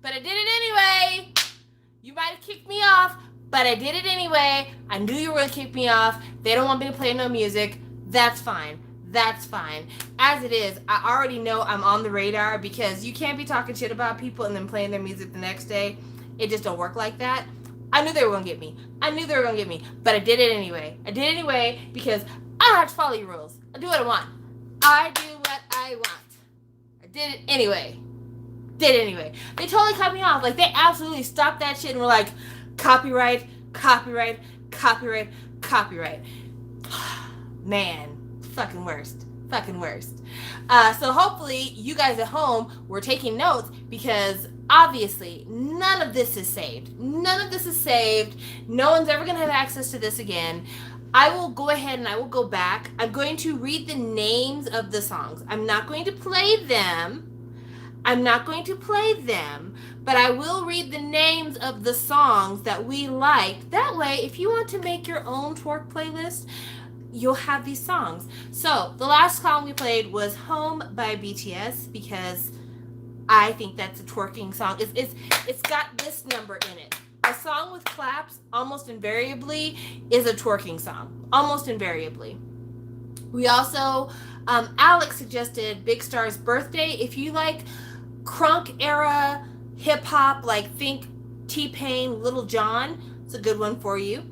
but I did it anyway. You might have kicked me off, but I did it anyway. I knew you were going to kick me off. They don't want me to play no music. That's fine. That's fine. As it is, I already know I'm on the radar because you can't be talking shit about people and then playing their music the next day. It just don't work like that. I knew they were going to get me. But I did it anyway. Because I don't have to follow your rules. I do what I want. I do what I want. I did it anyway. They totally cut me off. Like, they absolutely stopped that shit and were like, copyright. Man, fucking worst. So hopefully you guys at home were taking notes because obviously none of this is saved. No one's ever going to have access to this again. I will go ahead and I will go back. I'm going to read the names of the songs. I'm not going to play them, but I will read the names of the songs that we liked. That way, if you want to make your own twerk playlist, you'll have these songs. So, the last song we played was Home by BTS because I think that's a twerking song. It's got this number in it. A song with claps almost invariably is a twerking song. Almost invariably. We also, Alex suggested Big Star's Birthday. If you like crunk era hip hop, like think T-Pain, Little Jon, it's a good one for you.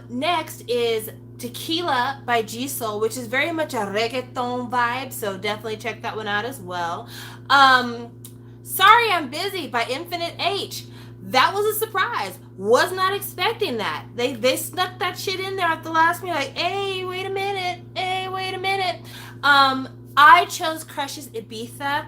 Next is Tequila by G-Soul, which is very much a reggaeton vibe, so definitely check that one out as well. Sorry I'm Busy by Infinite H. That was a surprise. Was not expecting that. They snuck that shit in there at the last minute, like, hey, wait a minute. I chose Crush's Ibiza.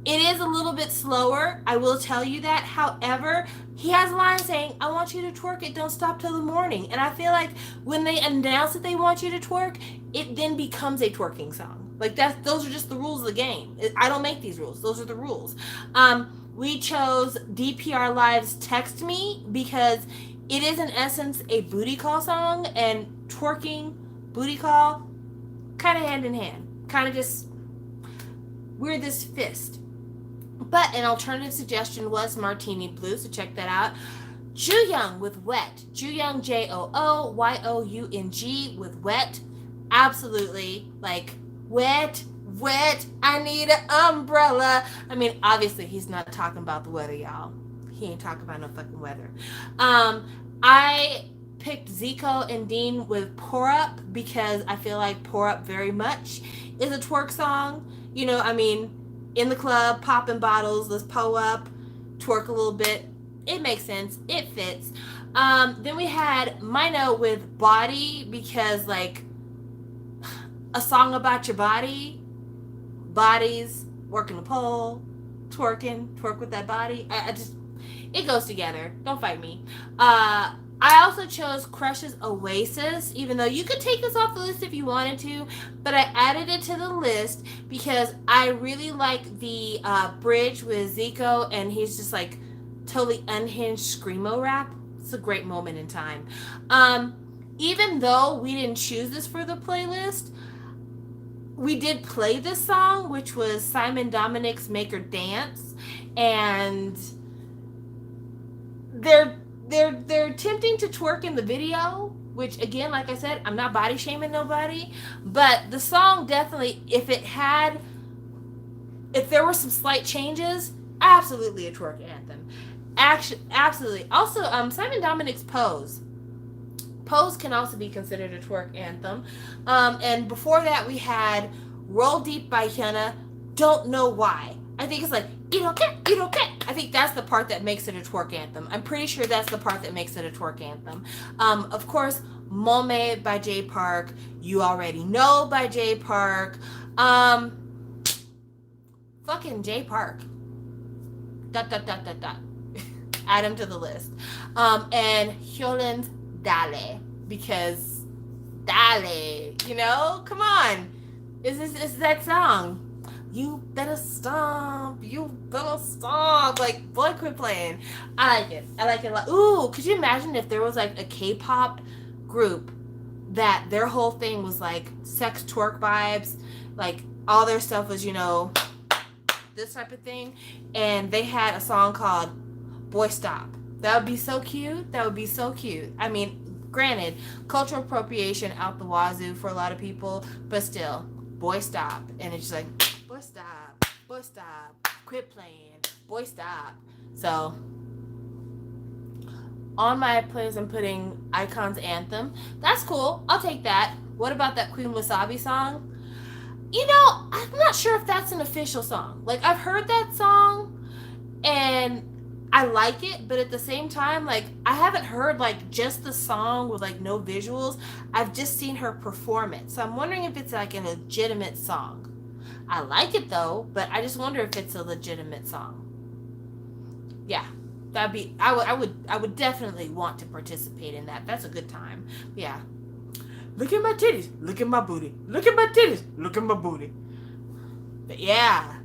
It is a little bit slower, I will tell you that. However, he has a line saying, I want you to twerk it, don't stop till the morning. And I feel like when they announce that they want you to twerk, it then becomes a twerking song. Like, those are just the rules of the game. I don't make these rules. Those are the rules. We chose DPR Live's Text Me because it is in essence a booty call song, and twerking, booty call, kind of hand in hand. Kind of just, we're this fist. But an alternative suggestion was Martini Blue, so check that out. Jooyoung with Wet. Jooyoung, Jooyoung with Wet. Absolutely, like, wet, I need an umbrella. I mean, obviously, he's not talking about the weather, y'all. He ain't talking about no fucking weather. I picked Zico and Dean with Pour Up because I feel like Pour Up very much is a twerk song. You know, I mean, in the club, popping bottles, let's pull up, twerk a little bit. It makes sense. It fits. Then we had Mino with Body because, like, a song about your body, bodies, working the pole, twerk with that body. It goes together. Don't fight me. I also chose Crush's Oasis, even though you could take this off the list if you wanted to, but I added it to the list because I really like the bridge with Zico, and he's just like totally unhinged screamo rap. It's a great moment in time. Even though we didn't choose this for the playlist, we did play this song, which was Simon Dominic's Make Her Dance, and they're attempting to twerk in the video, which, again, like I said, I'm not body shaming nobody, but the song definitely, if there were some slight changes, absolutely a twerk anthem. Absolutely. Also, Simon Dominic's Pose can also be considered a twerk anthem. And before that, we had Roll Deep by Hyuna. Don't know why. I think it's like, you don't care. I think that's the part that makes it a twerk anthem. I'm pretty sure that's the part that makes it a twerk anthem. Of course, Mome by Jay Park. You Already Know by Jay Park. Fucking Jay Park. ... Add him to the list. And Hyolin's Dale. Because Dale, you know? Come on. Is that song. You better stomp. Like, boy, quit playing. I like it a lot. Ooh, could you imagine if there was like a K-pop group that their whole thing was like sex twerk vibes? Like, all their stuff was, you know, this type of thing, and they had a song called Boy Stop. That would be so cute. That would be so cute. I mean, granted, cultural appropriation out the wazoo for a lot of people, but still, Boy Stop. And it's just like, Boy Stop, Boy Stop, quit playing, Boy Stop. So, on my playlist, I'm putting Icon's Anthem. That's cool. I'll take that. What about that Queen Wasabi song? You know, I'm not sure if that's an official song. Like, I've heard that song and I like it, but at the same time, like, I haven't heard like just the song with like no visuals. I've just seen her perform it. So I'm wondering if it's like a legitimate song. I like it though, but I just wonder if it's a legitimate song. Yeah. That'd be I would definitely want to participate in that. That's a good time. Yeah. Look at my titties. Look at my booty. Look at my titties. Look at my booty. But yeah.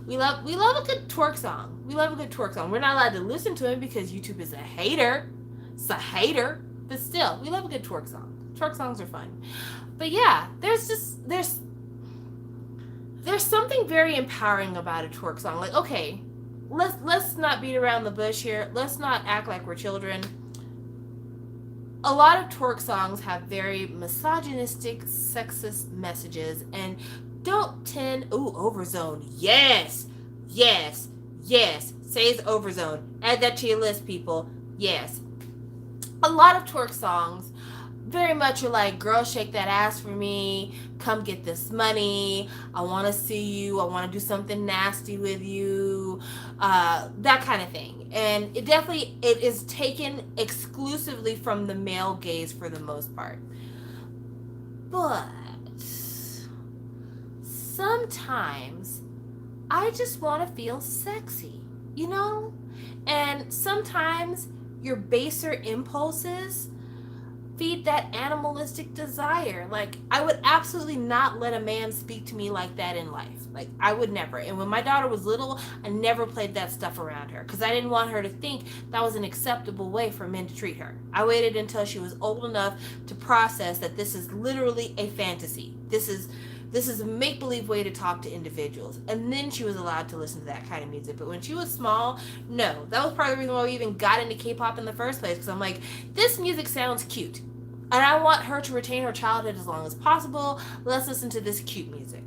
We love a good twerk song. We love a good twerk song. We're not allowed to listen to it because YouTube is a hater. It's a hater. But still, we love a good twerk song. Twerk songs are fun. But yeah, there's something very empowering about a twerk song. Like, okay, let's not beat around the bush here. Let's not act like we're children. A lot of twerk songs have very misogynistic, sexist messages and don't tend... Ooh, Overzone. Yes. Yes. Yes. Say's Overzone. Add that to your list, people. Yes. A lot of twerk songs very much are like, girl, shake that ass for me. Come get this money. I want to see you. I want to do something nasty with you. That kind of thing. And it is taken exclusively from the male gaze for the most part. But sometimes I just want to feel sexy, you know? And sometimes your baser impulses feed that animalistic desire. Like, I would absolutely not let a man speak to me like that in life. Like, I would never. And when my daughter was little, I never played that stuff around her because I didn't want her to think that was an acceptable way for men to treat her. I waited until she was old enough to process that this is literally a fantasy. This is a make-believe way to talk to individuals. And then she was allowed to listen to that kind of music. But when she was small, no. That was part of the reason why we even got into K-pop in the first place. Because I'm like, this music sounds cute. And I want her to retain her childhood as long as possible. Let's listen to this cute music.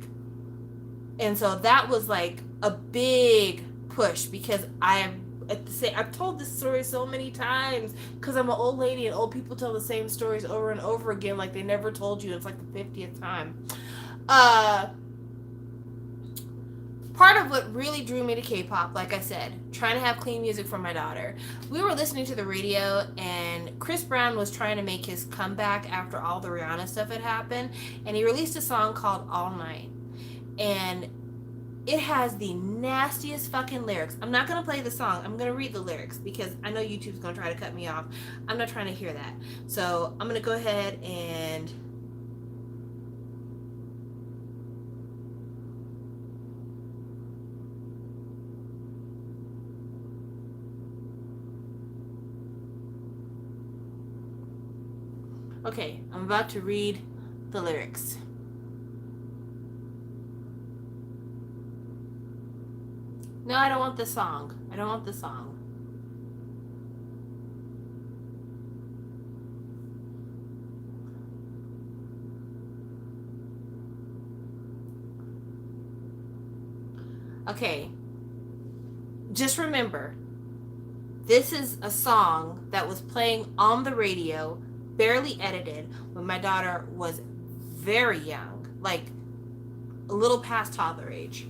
And so that was like a big push because I've told this story so many times because I'm an old lady and old people tell the same stories over and over again like they never told you. It's like the 50th time. Part of what really drew me to K-pop, like I said, trying to have clean music for my daughter. We were listening to the radio and Chris Brown was trying to make his comeback after all the Rihanna stuff had happened, and he released a song called All Night. And it has the nastiest fucking lyrics. I'm not going to play the song. I'm going to read the lyrics because I know YouTube's going to try to cut me off. I'm not trying to hear that. So I'm going to go ahead and... Okay, I'm about to read the lyrics. No, I don't want the song. I don't want the song. Okay. Just remember, this is a song that was playing on the radio, barely edited, when my daughter was very young, like a little past toddler age.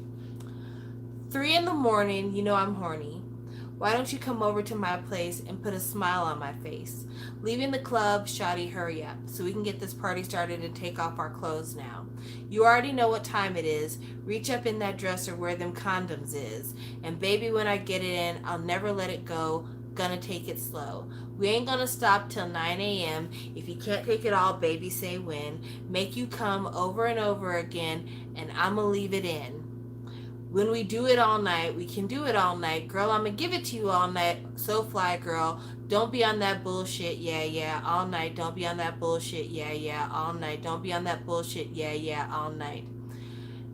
3 a.m, you know I'm horny. Why don't you come over to my place and put a smile on my face? Leaving the club, shawty, hurry up, so we can get this party started and take off our clothes now. You already know what time it is. Reach up in that dresser where them condoms is. And baby, when I get it in, I'll never let it go. Gonna take it slow. We ain't gonna stop till 9 a.m. If you can't take it all, baby, say when. Make you come over and over again, and I'ma leave it in. When we do it all night, we can do it all night. Girl, I'ma give it to you all night. So fly, girl. Don't be on that bullshit, yeah, yeah, all night. Don't be on that bullshit, yeah, yeah, all night. Don't be on that bullshit, yeah, yeah, all night.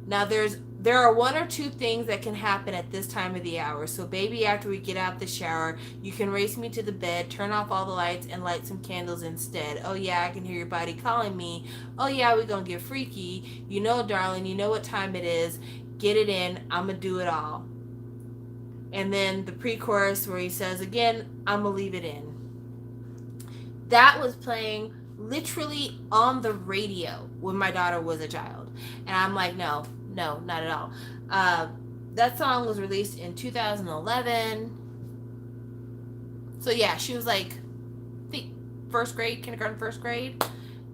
Now, there's there are one or two things that can happen at this time of the hour. So, baby, after we get out the shower, you can race me to the bed, turn off all the lights, and light some candles instead. Oh, yeah, I can hear your body calling me. Oh, yeah, we're going to get freaky. You know, darling, you know what time it is. Get it in. I'm going to do it all. And then the pre-chorus where he says, again, I'm going to leave it in. That was playing literally on the radio when my daughter was a child. And I'm like, no, not at all. That song was released in 2011. So yeah, she was like, I think first grade, kindergarten, first grade.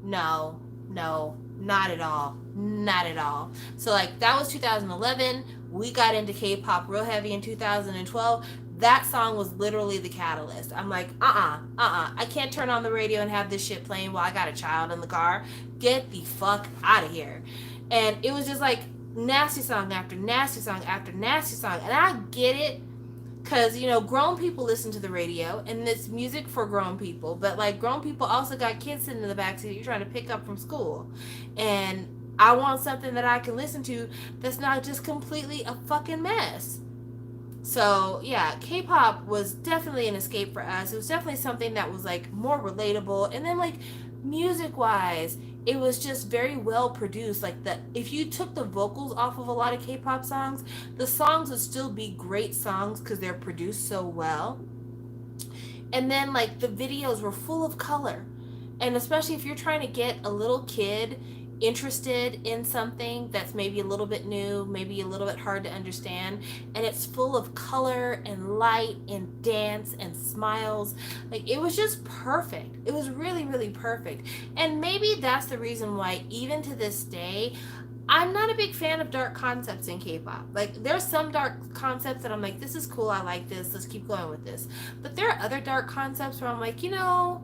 No, not at all. Not at all. So like that was 2011. We got into K-pop real heavy in 2012. That song was literally the catalyst. I'm like, I can't turn on the radio and have this shit playing while I got a child in the car. Get the fuck out of here. And it was just like nasty song after nasty song after nasty song. And I get it, because, you know, grown people listen to the radio, and it's music for grown people. But, like, grown people also got kids sitting in the backseat you're trying to pick up from school. And I want something that I can listen to that's not just completely a fucking mess. So, yeah, K-pop was definitely an escape for us. It was definitely something that was, like, more relatable. And then, like, music-wise, it was just very well produced. Like, if you took the vocals off of a lot of K-pop songs, the songs would still be great songs because they're produced so well. And then, like, the videos were full of color. And especially if you're trying to get a little kid interested in something that's maybe a little bit new, maybe a little bit hard to understand, and it's full of color and light and dance and smiles. Like, it was just perfect. It was really, really perfect. And maybe that's the reason why, even to this day, I'm not a big fan of dark concepts in K-pop. Like, there's some dark concepts that I'm like, this is cool, I like this, let's keep going with this. But there are other dark concepts where I'm like, you know,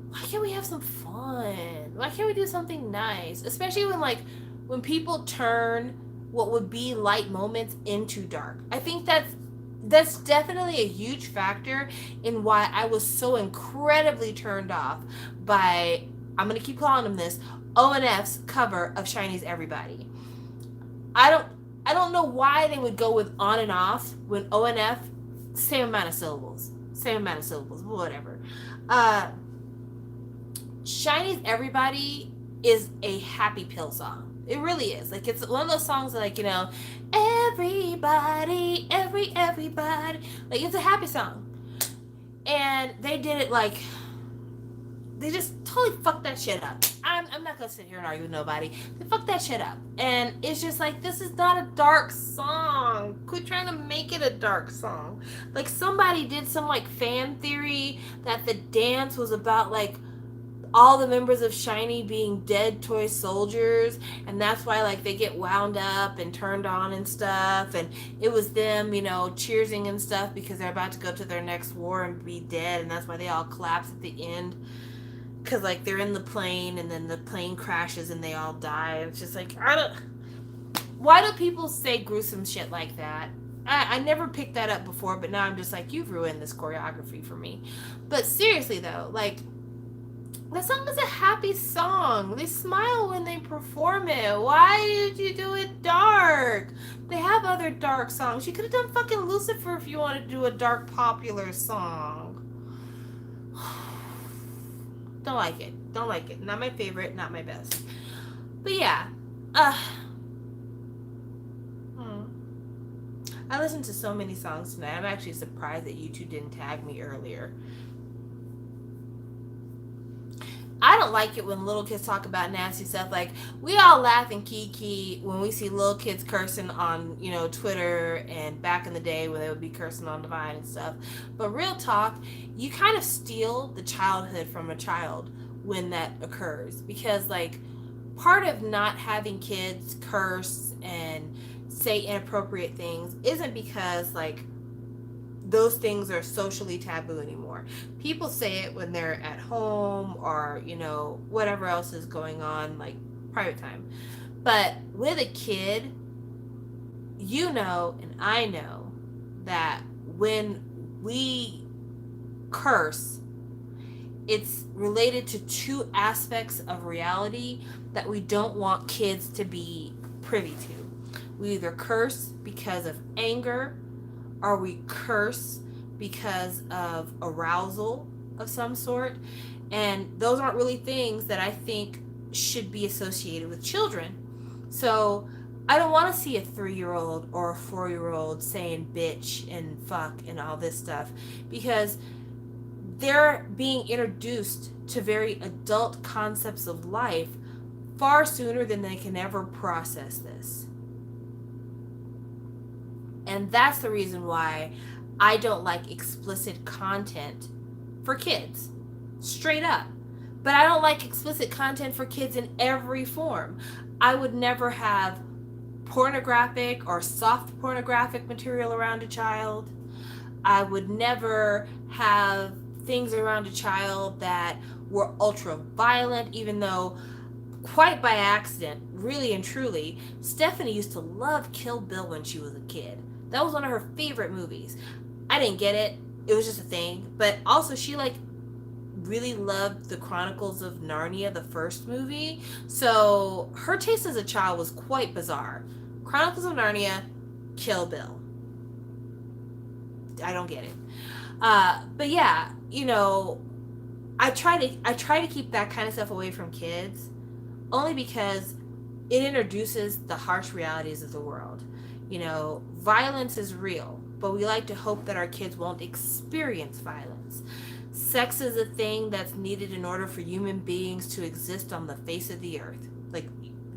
why can't we have some fun? Why can't we do something nice? Especially when people turn what would be light moments into dark. I think that's definitely a huge factor in why I was so incredibly turned off by, I'm going to keep calling them this, ONF's cover of SHINee's Everybody. I don't know why they would go with on and off when ONF, same amount of syllables, whatever. SHINee's Everybody is a happy pill song. It really is. Like, it's one of those songs that, like, you know, everybody, everybody. Like, it's a happy song. And they did it, like, they just totally fucked that shit up. I'm not gonna sit here and argue with nobody. They fucked that shit up. And it's just like, this is not a dark song. Quit trying to make it a dark song. Like, somebody did some, like, fan theory that the dance was about, like, all the members of SHINee being dead toy soldiers, and that's why, like, they get wound up and turned on and stuff, and it was them, you know, cheersing and stuff because they're about to go to their next war and be dead, and that's why they all collapse at the end, because, like, they're in the plane and then the plane crashes and they all die. It's just like, why do people say gruesome shit like that? I never picked that up before, but now I'm just like, you've ruined this choreography for me. But seriously though, like, the song is a happy song. They smile when they perform it. Why did you do it dark? They have other dark songs. You could have done fucking Lucifer if you wanted to do a dark popular song. Don't like it. Not my favorite, not my best. But yeah. I listened to so many songs tonight. I'm actually surprised that you two didn't tag me earlier. I don't like it when little kids talk about nasty stuff. Like, we all laugh and kiki when we see little kids cursing on, you know, Twitter, and back in the day when they would be cursing on Divine and stuff. But real talk, you kind of steal the childhood from a child when that occurs. Because, like, part of not having kids curse and say inappropriate things isn't because, like, those things are socially taboo anymore. People say it when they're at home or, you know, whatever else is going on, like private time. But with a kid, you know, and I know that when we curse, it's related to two aspects of reality that we don't want kids to be privy to. We either curse because of anger, or we curse because of arousal of some sort. And those aren't really things that I think should be associated with children. So I don't want to see a 3-year-old or a 4-year-old saying bitch and fuck and all this stuff, because they're being introduced to very adult concepts of life far sooner than they can ever process this. And that's the reason why I don't like explicit content for kids. Straight up. But I don't like explicit content for kids in every form. I would never have pornographic or soft pornographic material around a child. I would never have things around a child that were ultra violent, even though, quite by accident, really and truly, Stephanie used to love Kill Bill when she was a kid. That was one of her favorite movies. I didn't get it. It was just a thing. But also, she really loved the Chronicles of Narnia, the first movie. So her taste as a child was quite bizarre. Chronicles of Narnia, Kill Bill. I don't get it. But yeah, I try to keep that kind of stuff away from kids, only because it introduces the harsh realities of the world. Violence is real, but we like to hope that our kids won't experience violence. Sex is a thing that's needed in order for human beings to exist on the face of the earth. Like,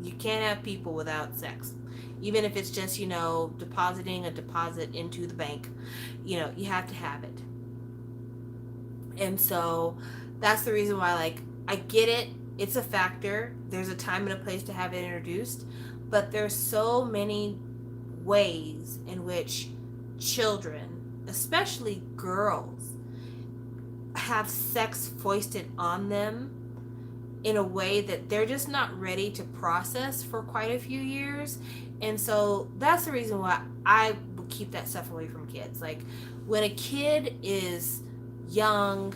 you can't have people without sex. Even if it's just, depositing a deposit into the bank, you have to have it. And so that's the reason why, I get it. It's a factor. There's a time and a place to have it introduced. But there's so many ways in which children, especially girls, have sex foisted on them in a way that they're just not ready to process for quite a few years. And so that's the reason why I would keep that stuff away from kids. When a kid is young,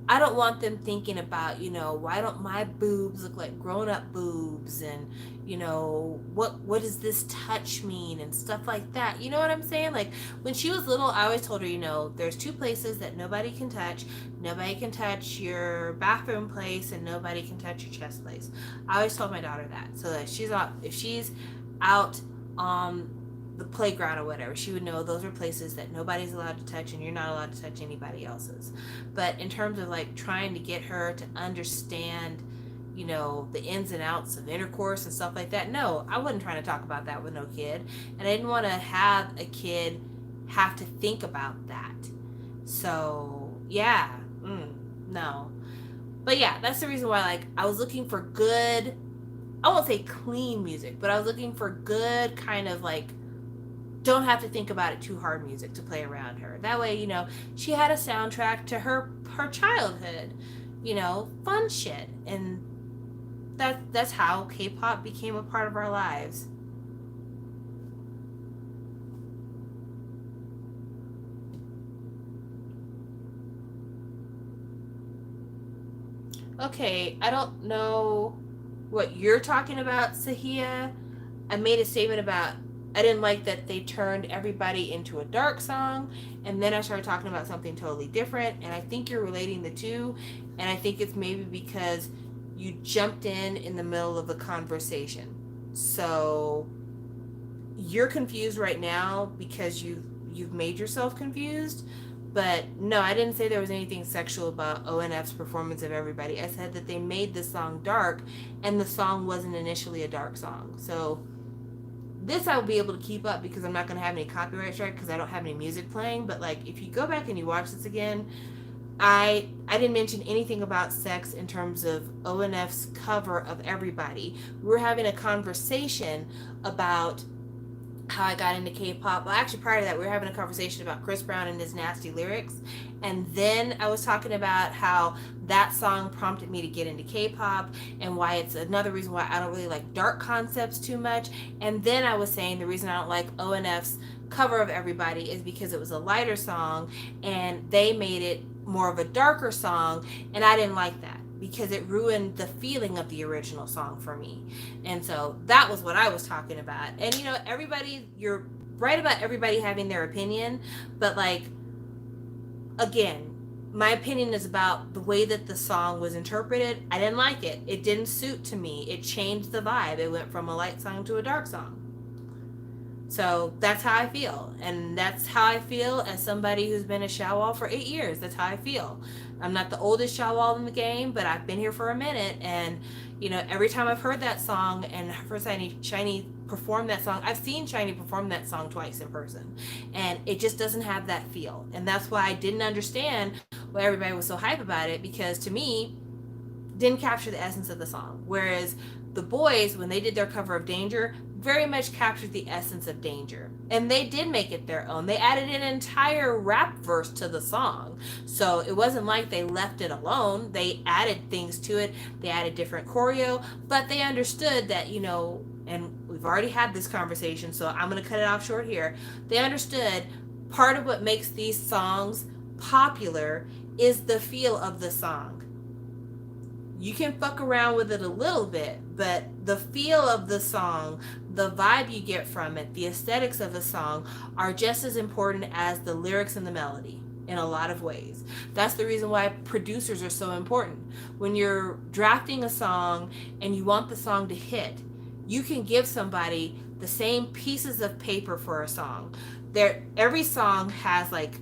I don't want them thinking about, why don't my boobs look like grown-up boobs, and what does this touch mean, and stuff like that. You know what I'm saying? When she was little, I always told her, there's 2 places that nobody can touch. Nobody can touch your bathroom place, and nobody can touch your chest place. I always told my daughter that, so that if she's out on the playground or whatever, she would know those are places that nobody's allowed to touch, and you're not allowed to touch anybody else's. But in terms of trying to get her to understand the ins and outs of intercourse and stuff like that, no, I wasn't trying to talk about that with no kid. And I didn't want to have a kid have to think about that. So yeah, no. But yeah, that's the reason why I was looking for good, I won't say clean music, but I was looking for good kind of don't have to think about it too hard music to play around her. That way, she had a soundtrack to her childhood, fun shit. And that's how K-pop became a part of our lives. Okay, I don't know what you're talking about, Sahia. I made a statement about I didn't like that they turned everybody into a dark song, and then I started talking about something totally different, and I think you're relating the two, and I think it's maybe because you jumped in the middle of a conversation. So you're confused right now because you've made yourself confused. But no, I didn't say there was anything sexual about ONF's performance of Everybody. I said that they made the song dark, and the song wasn't initially a dark song. So this I'll be able to keep up because I'm not going to have any copyright strike because I don't have any music playing. But if you go back and you watch this again, I didn't mention anything about sex in terms of ONF's cover of Everybody. We were having a conversation about how I got into K-pop. Well, actually, prior to that, we were having a conversation about Chris Brown and his nasty lyrics. And then I was talking about how that song prompted me to get into K-pop and why it's another reason why I don't really like dark concepts too much. And then I was saying the reason I don't like ONF's cover of Everybody is because it was a lighter song and they made it more of a darker song, and I didn't like that. because it ruined the feeling of the original song for me. And so that was what I was talking about. And you know, everybody, you're right about everybody having their opinion, but like, again, my opinion is about the way that the song was interpreted. I didn't like it. It didn't suit to me. It changed the vibe. It went from a light song to a dark song. So that's how I feel. And that's how I feel as somebody who's been a Shawwall for 8 years. That's how I feel. I'm not the oldest Shawwall in the game, but I've been here for a minute. And, you know, every time I've heard that song and heard Shiny perform that song, I've seen Shiny perform that song twice in person. And it just doesn't have that feel. And that's why I didn't understand why everybody was so hype about it, because to me, didn't capture the essence of the song. Whereas the boys, when they did their cover of Danger, very much captured the essence of Danger. And they did make it their own. They added an entire rap verse to the song. So it wasn't like they left it alone. They added things to it. They added different choreo, but they understood that, you know, and we've already had this conversation, so I'm going to cut it off short here. They understood part of what makes these songs popular is the feel of the song. You can fuck around with it a little bit, but the feel of the song, the vibe you get from it, the aesthetics of the song are just as important as the lyrics and the melody in a lot of ways. That's the reason why producers are so important. When you're drafting a song and you want the song to hit, you can give somebody the same pieces of paper for a song. Every song has like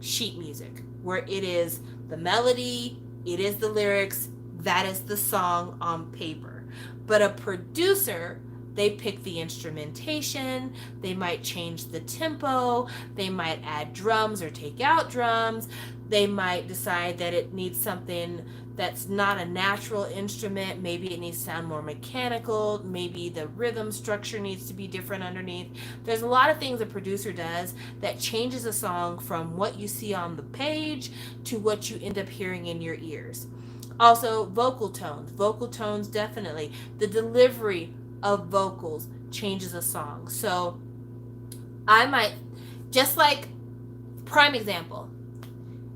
sheet music where it is the melody, it is the lyrics, that is the song on paper. But a producer, they pick the instrumentation, they might change the tempo, they might add drums or take out drums, they might decide that it needs something that's not a natural instrument, maybe it needs to sound more mechanical, maybe the rhythm structure needs to be different underneath. There's a lot of things a producer does that changes a song from what you see on the page to what you end up hearing in your ears. Also, vocal tones definitely. The delivery of vocals changes a song. So I might, just like, prime example,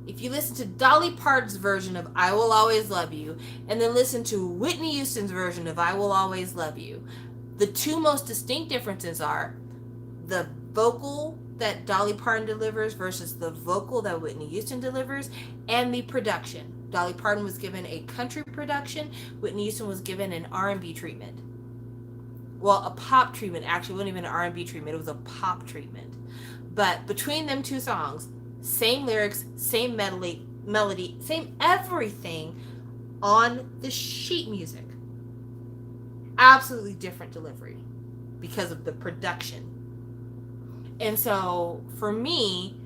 if you listen to Dolly Parton's version of I Will Always Love You and then listen to Whitney Houston's version of I Will Always Love You, the two most distinct differences are the vocal that Dolly Parton delivers versus the vocal that Whitney Houston delivers, and the production. Dolly Parton was given a country production. Whitney Houston was given an R&B treatment. Well, a pop treatment. Actually, it wasn't even an R&B treatment. It was a pop treatment. But between them two songs, same lyrics, same melody, same everything on the sheet music. Absolutely different delivery because of the production. And so for me,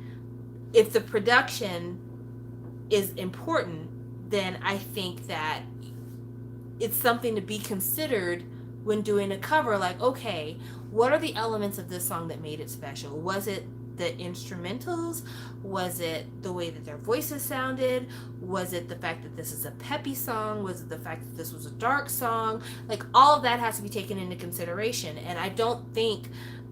if the production is important, then I think that it's something to be considered when doing a cover. Like, okay, what are the elements of this song that made it special? Was it the instrumentals? Was it the way that their voices sounded? Was it the fact that this is a peppy song? Was it the fact that this was a dark song? Like, all of that has to be taken into consideration. And I don't think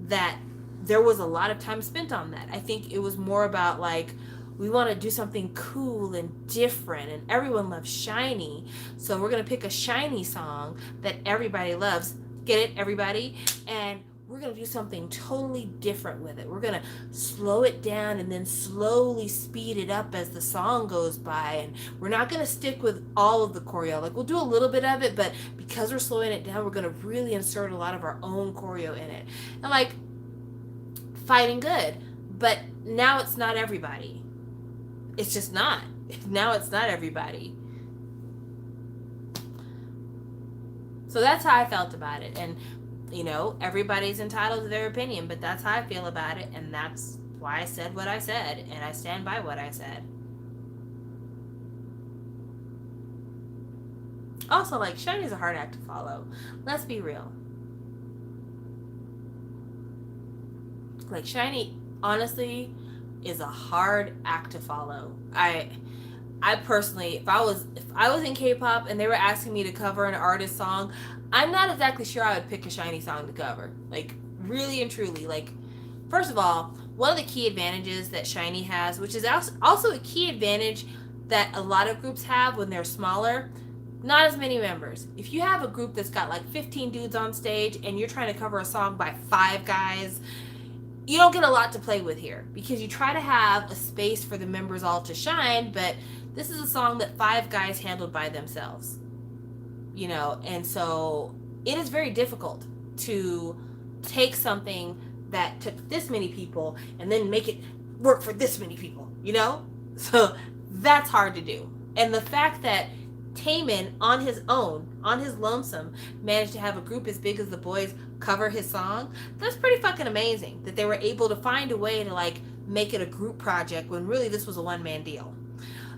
that there was a lot of time spent on that. I think it was more about like, we want to do something cool and different, and everyone loves Shiny, so we're going to pick a Shiny song that everybody loves. Get it, everybody? And we're going to do something totally different with it. We're going to slow it down and then slowly speed it up as the song goes by. And we're not going to stick with all of the choreo. Like, we'll do a little bit of it, but because we're slowing it down, we're going to really insert a lot of our own choreo in it. And like, fighting good. But now it's not everybody. It's just not. Now it's not everybody. So that's how I felt about it. And, you know, everybody's entitled to their opinion, but that's how I feel about it. And that's why I said what I said. And I stand by what I said. Also, like, Shiny's a hard act to follow. Let's be real. Like, Shiny, honestly, is a hard act to follow. I personally, if I was in K-pop and they were asking me to cover an artist song, I'm not exactly sure I would pick a Shiny song to cover. Like, really and truly. Like, first of all, one of the key advantages that Shiny has, which is also a key advantage that a lot of groups have when they're smaller, not as many members. If you have a group that's got like 15 dudes on stage and you're trying to cover a song by 5 guys, you don't get a lot to play with here, because you try to have a space for the members all to shine, but this is a song that 5 guys handled by themselves, you know, and so it is very difficult to take something that took this many people and then make it work for this many people, you know? So that's hard to do. And the fact that Taemin on his own, on his lonesome, managed to have a group as big as the boys cover his song, that's pretty fucking amazing. That they were able to find a way to like make it a group project when really this was a one-man deal.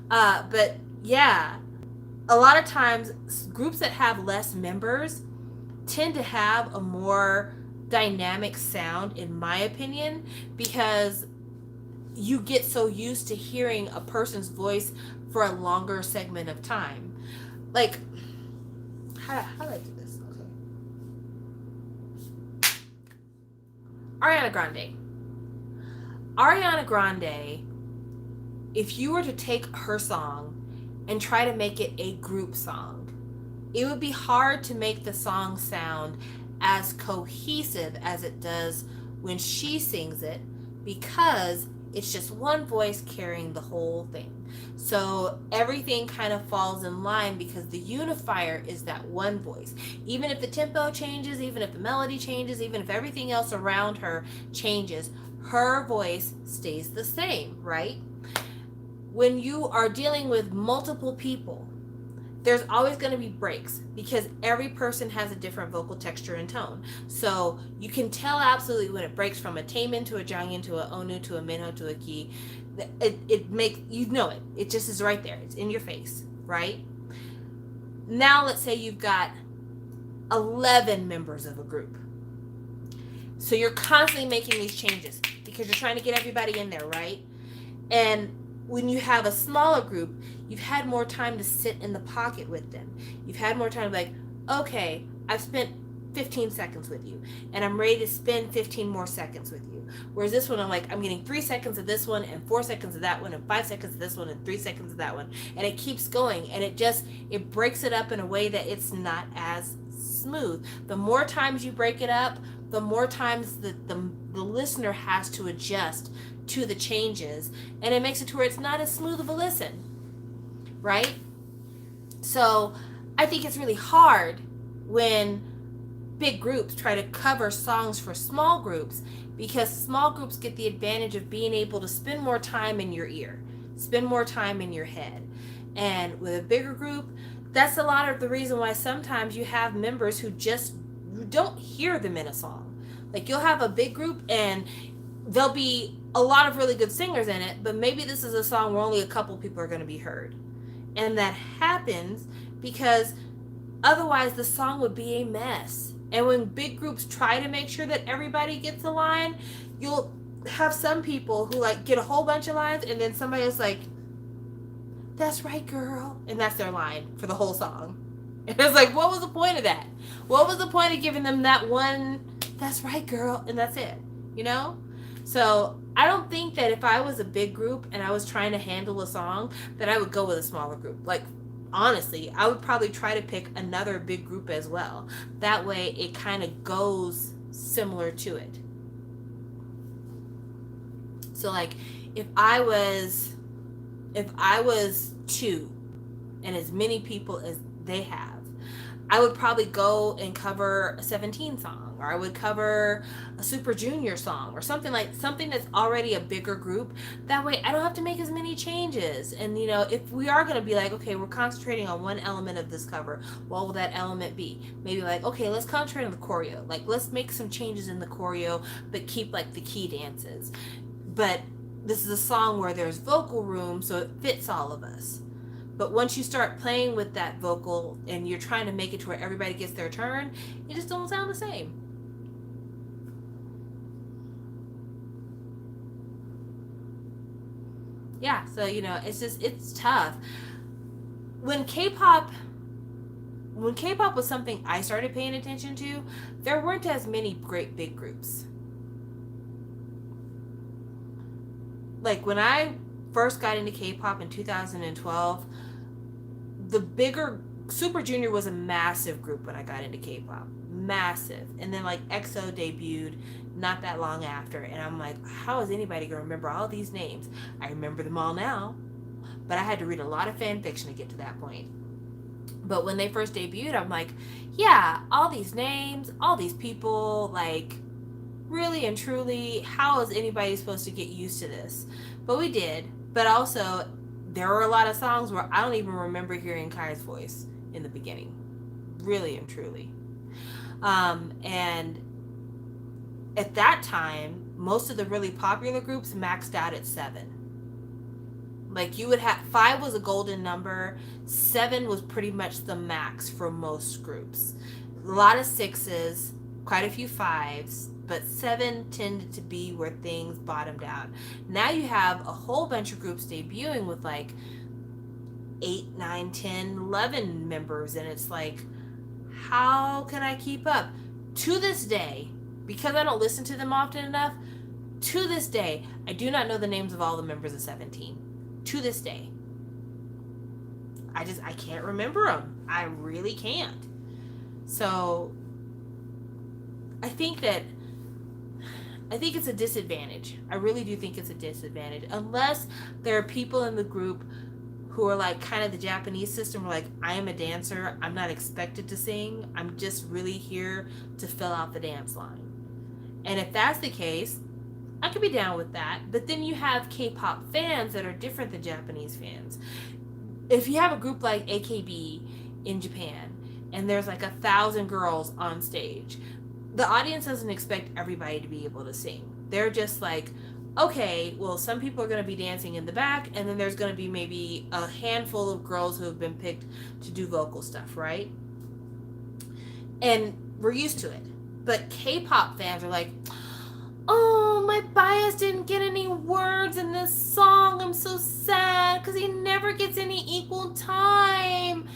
But yeah, a lot of times groups that have less members tend to have a more dynamic sound, in my opinion, because you get so used to hearing a person's voice for a longer segment of time. Like, how do I do this? Okay. Ariana Grande. Ariana Grande, if you were to take her song and try to make it a group song, it would be hard to make the song sound as cohesive as it does when she sings it, because it's just one voice carrying the whole thing. So everything kind of falls in line because the unifier is that one voice. Even if the tempo changes, even if the melody changes, even if everything else around her changes, her voice stays the same, right? When you are dealing with multiple people, there's always going to be breaks because every person has a different vocal texture and tone. So you can tell absolutely when it breaks from a Taemin to a Jonghyun to a Onew to a Minho to a Key. It makes, you know it. It just is right there. It's in your face, right? Now let's say you've got 11 members of a group. So you're constantly making these changes because you're trying to get everybody in there, right? And when you have a smaller group, you've had more time to sit in the pocket with them. You've had more time to be like, okay, I've spent 15 seconds with you, and I'm ready to spend 15 more seconds with you. Whereas this one, I'm like, I'm getting 3 seconds of this one, and 4 seconds of that one, and 5 seconds of this one, and 3 seconds of that one. And it keeps going, and it breaks it up in a way that it's not as smooth. The more times you break it up, the more times the listener has to adjust to the changes, and it makes it to where it's not as smooth of a listen, right? So I think it's really hard when big groups try to cover songs for small groups, because small groups get the advantage of being able to spend more time in your ear, spend more time in your head. And with a bigger group, that's a lot of the reason why sometimes you have members who just, you don't hear them in a song. Like, you'll have a big group and there'll be a lot of really good singers in it, but maybe this is a song where only a couple people are going to be heard. And that happens because otherwise the song would be a mess. And when big groups try to make sure that everybody gets a line, you'll have some people who like get a whole bunch of lines, and then somebody else like, that's right, girl, and that's their line for the whole song. And it's like, what was the point of that? What was the point of giving them that one, that's right, girl, and that's it, you know? So I don't think that if I was a big group and I was trying to handle a song, that I would go with a smaller group. Like, honestly, I would probably try to pick another big group as well. That way it kind of goes similar to it. So like, if I was 2 and as many people as they have, I would probably go and cover a 17 song, or I would cover a Super Junior song, or something that's already a bigger group. That way I don't have to make as many changes. And you know, if we are going to be like, okay, we're concentrating on one element of this cover, what will that element be? Maybe like, okay, let's concentrate on the choreo. Like, let's make some changes in the choreo, but keep like the key dances. But this is a song where there's vocal room, so it fits all of us. But once you start playing with that vocal and you're trying to make it to where everybody gets their turn, it just don't sound the same. Yeah, so you know, it's tough. When K-pop was something I started paying attention to, there weren't as many great big groups. Like, when I first got into K-pop in 2012, the bigger Super Junior was a massive group when I got into K-pop. Massive. And then like EXO debuted not that long after. And I'm like, how is anybody going to remember all these names? I remember them all now. But I had to read a lot of fan fiction to get to that point. But when they first debuted, I'm like, yeah, all these names, all these people, like, really and truly, how is anybody supposed to get used to this? But we did. But also, there were a lot of songs where I don't even remember hearing Kai's voice in the beginning. Really and truly. And at that time, most of the really popular groups maxed out at 7. Like you would have 5 was a golden number, 7 was pretty much the max for most groups. A lot of 6s, quite a few 5s, but 7 tended to be where things bottomed out. Now you have a whole bunch of groups debuting with like 8, 9, 10, 11 members, and it's like, how can I keep up? To this day, because I don't listen to them often enough, to this day, I do not know the names of all the members of 17. To this day. I can't remember them. I really can't. So, I think it's a disadvantage. I really do think it's a disadvantage. Unless there are people in the group who are like kind of the Japanese system, where like, I am a dancer, I'm not expected to sing, I'm just really here to fill out the dance line. And if that's the case, I could be down with that. But then you have K-pop fans that are different than Japanese fans. If you have a group like AKB in Japan, and there's like 1,000 girls on stage, the audience doesn't expect everybody to be able to sing. They're just like, okay, well, some people are going to be dancing in the back, and then there's going to be maybe a handful of girls who have been picked to do vocal stuff, right? And we're used to it. But K-pop fans are like, oh, my bias didn't get any words in this song. I'm so sad because he never gets any equal time.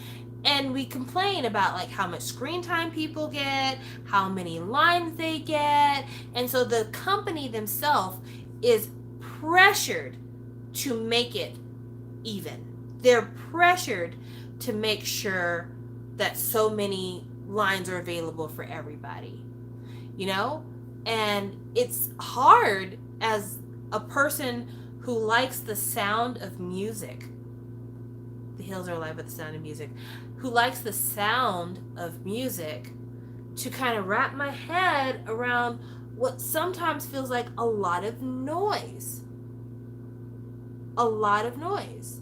And we complain about like how much screen time people get, how many lines they get. And so the company themselves is pressured to make it even. They're pressured to make sure that so many lines are available for everybody, you know? And it's hard as a person who likes the sound of music. The Hills Are Alive with the Sound of Music. Who likes the sound of music to kind of wrap my head around what sometimes feels like a lot of noise. A lot of noise.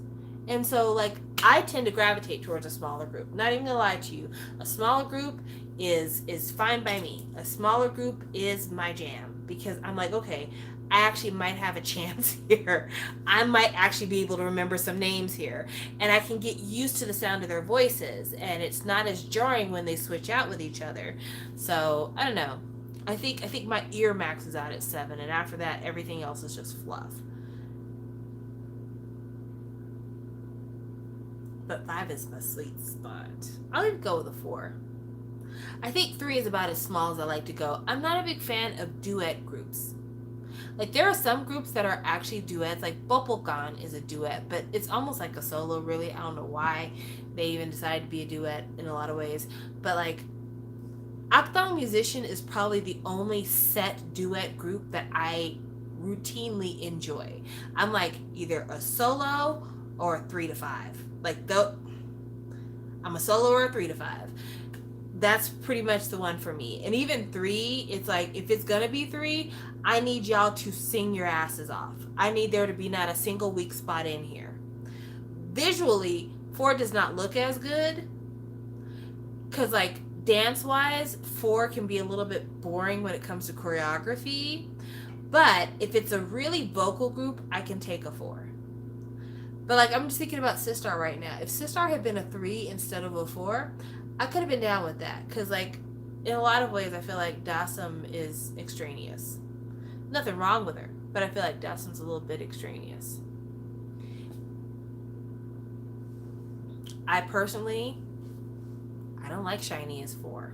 And so, like, I tend to gravitate towards a smaller group. Not even gonna lie to you. A smaller group is fine by me. A smaller group is my jam. Because I'm like, okay, I actually might have a chance here. I might actually be able to remember some names here. And I can get used to the sound of their voices. And it's not as jarring when they switch out with each other. So, I don't know. I think my ear maxes out at 7. And after that, everything else is just fluff. But 5 is my sweet spot. I'll even go with a 4. I think 3 is about as small as I like to go. I'm not a big fan of duet groups. Like, there are some groups that are actually duets. Like, Bubblegum is a duet, but it's almost like a solo, really. I don't know why they even decided to be a duet in a lot of ways. But, like, Akdong Musician is probably the only set duet group that I routinely enjoy. I'm like, either a solo or a 3 to 5. Like, I'm a solo or a 3 to 5. That's pretty much the one for me. And even 3, it's like, if it's gonna be 3, I need y'all to sing your asses off. I need there to be not a single weak spot in here. Visually, 4 does not look as good. Because, like, dance-wise, 4 can be a little bit boring when it comes to choreography. But if it's a really vocal group, I can take a 4. But, like, I'm just thinking about Sistar right now. If Sistar had been a 3 instead of a 4, I could have been down with that. Because, like, in a lot of ways, I feel like Dasum is extraneous. Nothing wrong with her, but I feel like Dasum's a little bit extraneous. I personally, I don't like SHINee as 4.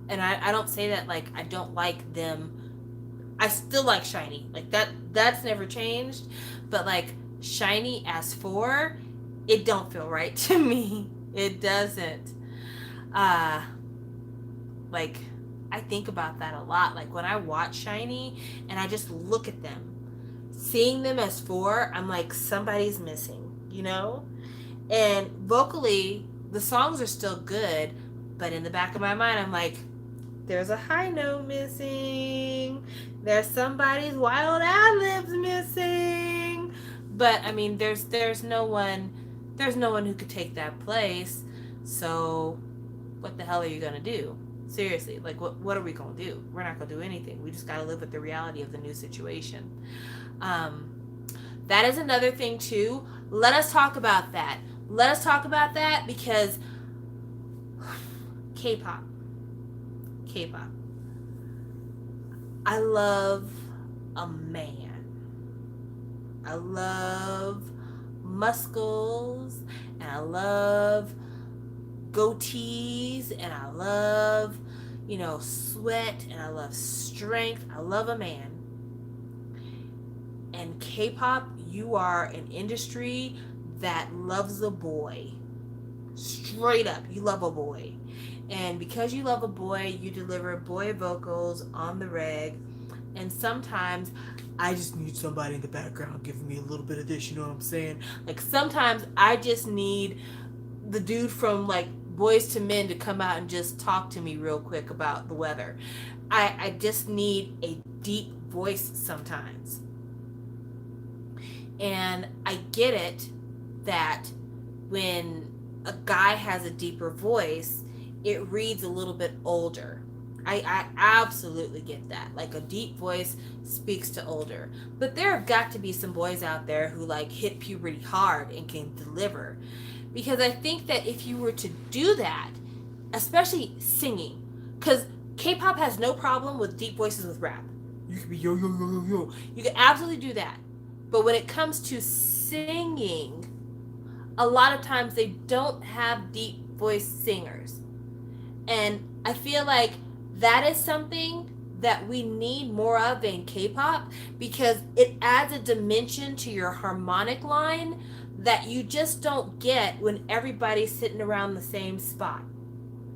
And I don't say that, like, I don't like them. I still like SHINee. Like, that's never changed. But, like, SHINee as 4, it don't feel right to me. It doesn't. uh like I think about that a lot. Like when I watch SHINee and I just look at them, seeing them as four, I'm like, somebody's missing, you know? And vocally, the songs are still good, but in the back of my mind, I'm like, there's a high note missing. There's somebody's wild ad-libs missing. But I mean, there's no one who could take that place. So what the hell are you gonna do? Seriously, like what are we gonna do? We're not gonna do anything. We just gotta live with the reality of the new situation. That is another thing too. Let us talk about that. Let us talk about that because K-pop. K-pop. I love a man. I love muscles and I love goatees and I love, sweat and I love strength. I love a man. And K-pop, you are an industry that loves a boy. Straight up, you love a boy. And because you love a boy, you deliver boy vocals on the reg. And sometimes I just need somebody in the background giving me a little bit of this, you know what I'm saying? Like sometimes I just need the dude from like Boys to Men to come out and just talk to me real quick about the weather. I just need a deep voice sometimes. And I get it that when a guy has a deeper voice, it reads a little bit older. I absolutely get that. Like a deep voice speaks to older. But there have got to be some boys out there who like hit puberty hard and can deliver. Because I think that if you were to do that, especially singing, because K-pop has no problem with deep voices with rap. You can be yo, yo, yo, yo, yo. You can absolutely do that. But when it comes to singing, a lot of times they don't have deep voice singers. And I feel like that is something that we need more of in K-pop because it adds a dimension to your harmonic line that you just don't get when everybody's sitting around the same spot.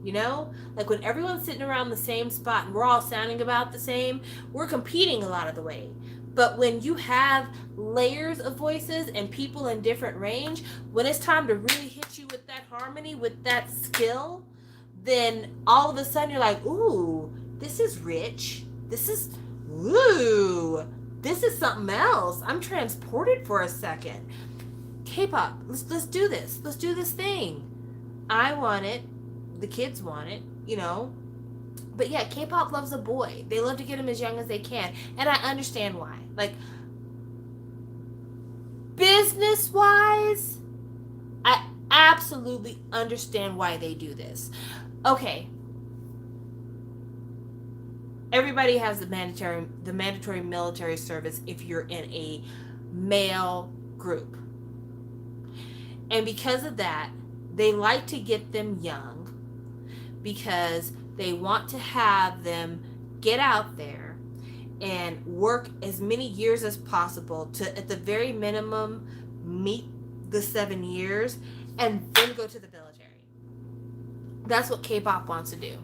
You know? Like when everyone's sitting around the same spot and we're all sounding about the same, we're competing a lot of the way. But when you have layers of voices and people in different range, when it's time to really hit you with that harmony, with that skill, then all of a sudden you're like, ooh, this is rich. This is something else. I'm transported for a second. K-pop, let's do this. Let's do this thing. I want it. The kids want it, But yeah, K-pop loves a boy. They love to get him as young as they can. And I understand why. Like, business-wise, I absolutely understand why they do this. Okay. Everybody has the mandatory military service if you're in a male group. And because of that, they like to get them young because they want to have them get out there and work as many years as possible to, at the very minimum, meet the 7 years and then go to the military. That's what K-pop wants to do.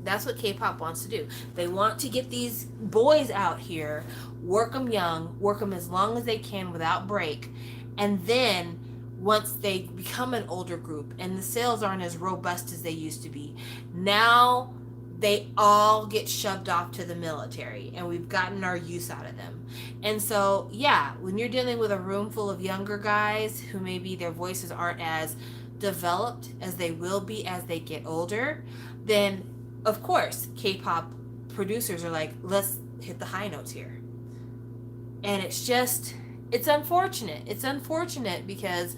That's what K-pop wants to do. They want to get these boys out here, work them young, work them as long as they can without break, and then once they become an older group and the sales aren't as robust as they used to be, now they all get shoved off to the military and we've gotten our use out of them. And so, yeah, when you're dealing with a room full of younger guys who maybe their voices aren't as developed as they will be as they get older, then of course K-pop producers are like, let's hit the high notes here. And it's unfortunate. It's unfortunate because,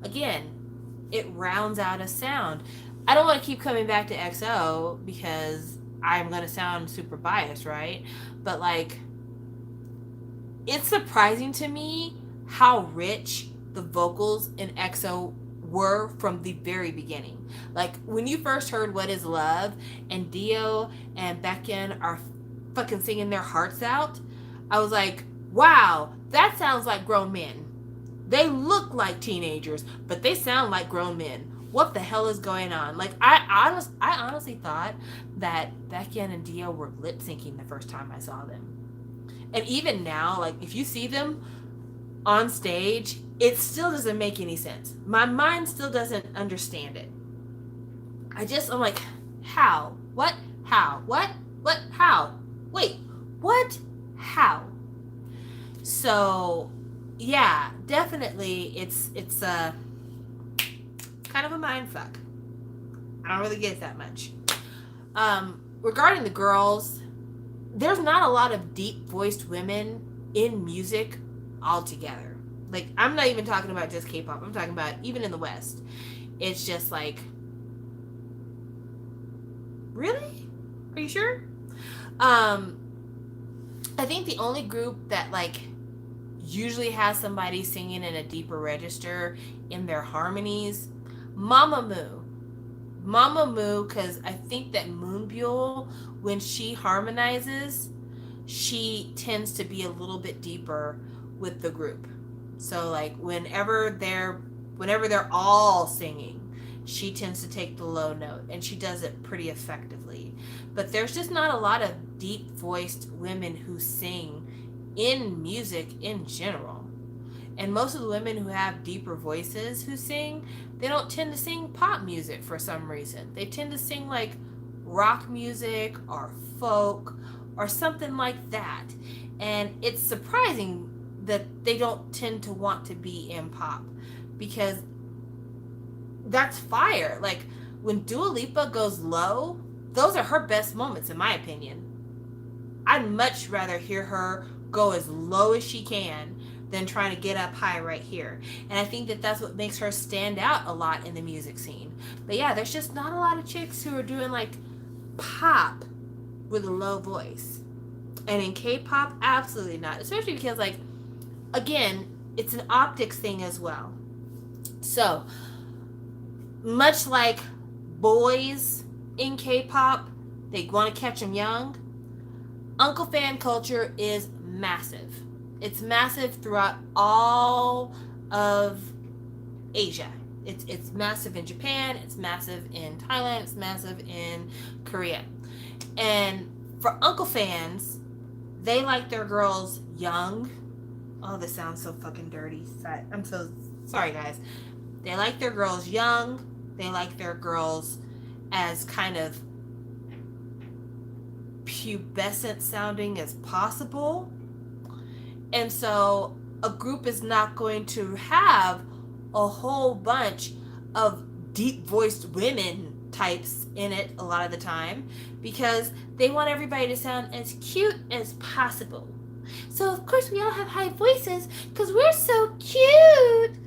again, it rounds out a sound. I don't want to keep coming back to EXO because I'm going to sound super biased, right? But, like, it's surprising to me how rich the vocals in EXO were from the very beginning. Like, when you first heard What Is Love and Dio and Baekhyun are fucking singing their hearts out, I was like, wow, that sounds like grown men. They look like teenagers, but they sound like grown men. what the hell is going on? Like, I honestly thought that Becky and Dio were lip syncing the first time I saw them. And even now, like, if you see them on stage, it still doesn't make any sense. My mind still doesn't understand it. I'm like, how? What? How? What? How? Wait, what? How? So, yeah, definitely it's kind of a mind fuck. I don't really get it that much. Regarding the girls, there's not a lot of deep voiced women in music altogether. Like, I'm not even talking about just K-pop. I'm talking about even in the West. It's just like, really? Are you sure? I think the only group that like usually has somebody singing in a deeper register in their harmonies, Mamamoo. Mamamoo, because I think that Moonbyul, when she harmonizes, she tends to be a little bit deeper with the group. So like whenever they're all singing, she tends to take the low note, and she does it pretty effectively. But there's just not a lot of deep voiced women who sing in music in general. And most of the women who have deeper voices who sing, they don't tend to sing pop music for some reason. They tend to sing like rock music or folk or something like that. And it's surprising that they don't tend to want to be in pop, because that's fire. Like, when Dua Lipa goes low, those are her best moments, in my opinion. I'd much rather hear her go as low as she can than trying to get up high right here. And I think that that's what makes her stand out a lot in the music scene. But yeah, there's just not a lot of chicks who are doing like pop with a low voice. And in K-pop, absolutely not. Especially because, like, again, it's an optics thing as well. So, much like boys in K-pop, they want to catch them young. Uncle fan culture is massive. It's massive throughout all of Asia. It's massive in Japan. It's massive in Thailand. It's massive in Korea. And for uncle fans, they like their girls young. Oh, this sounds so fucking dirty. I'm so sorry, guys. They like their girls young. They like their girls as kind of pubescent sounding as possible. And so a group is not going to have a whole bunch of deep voiced women types in it a lot of the time, because they want everybody to sound as cute as possible. So of course we all have high voices because we're so cute.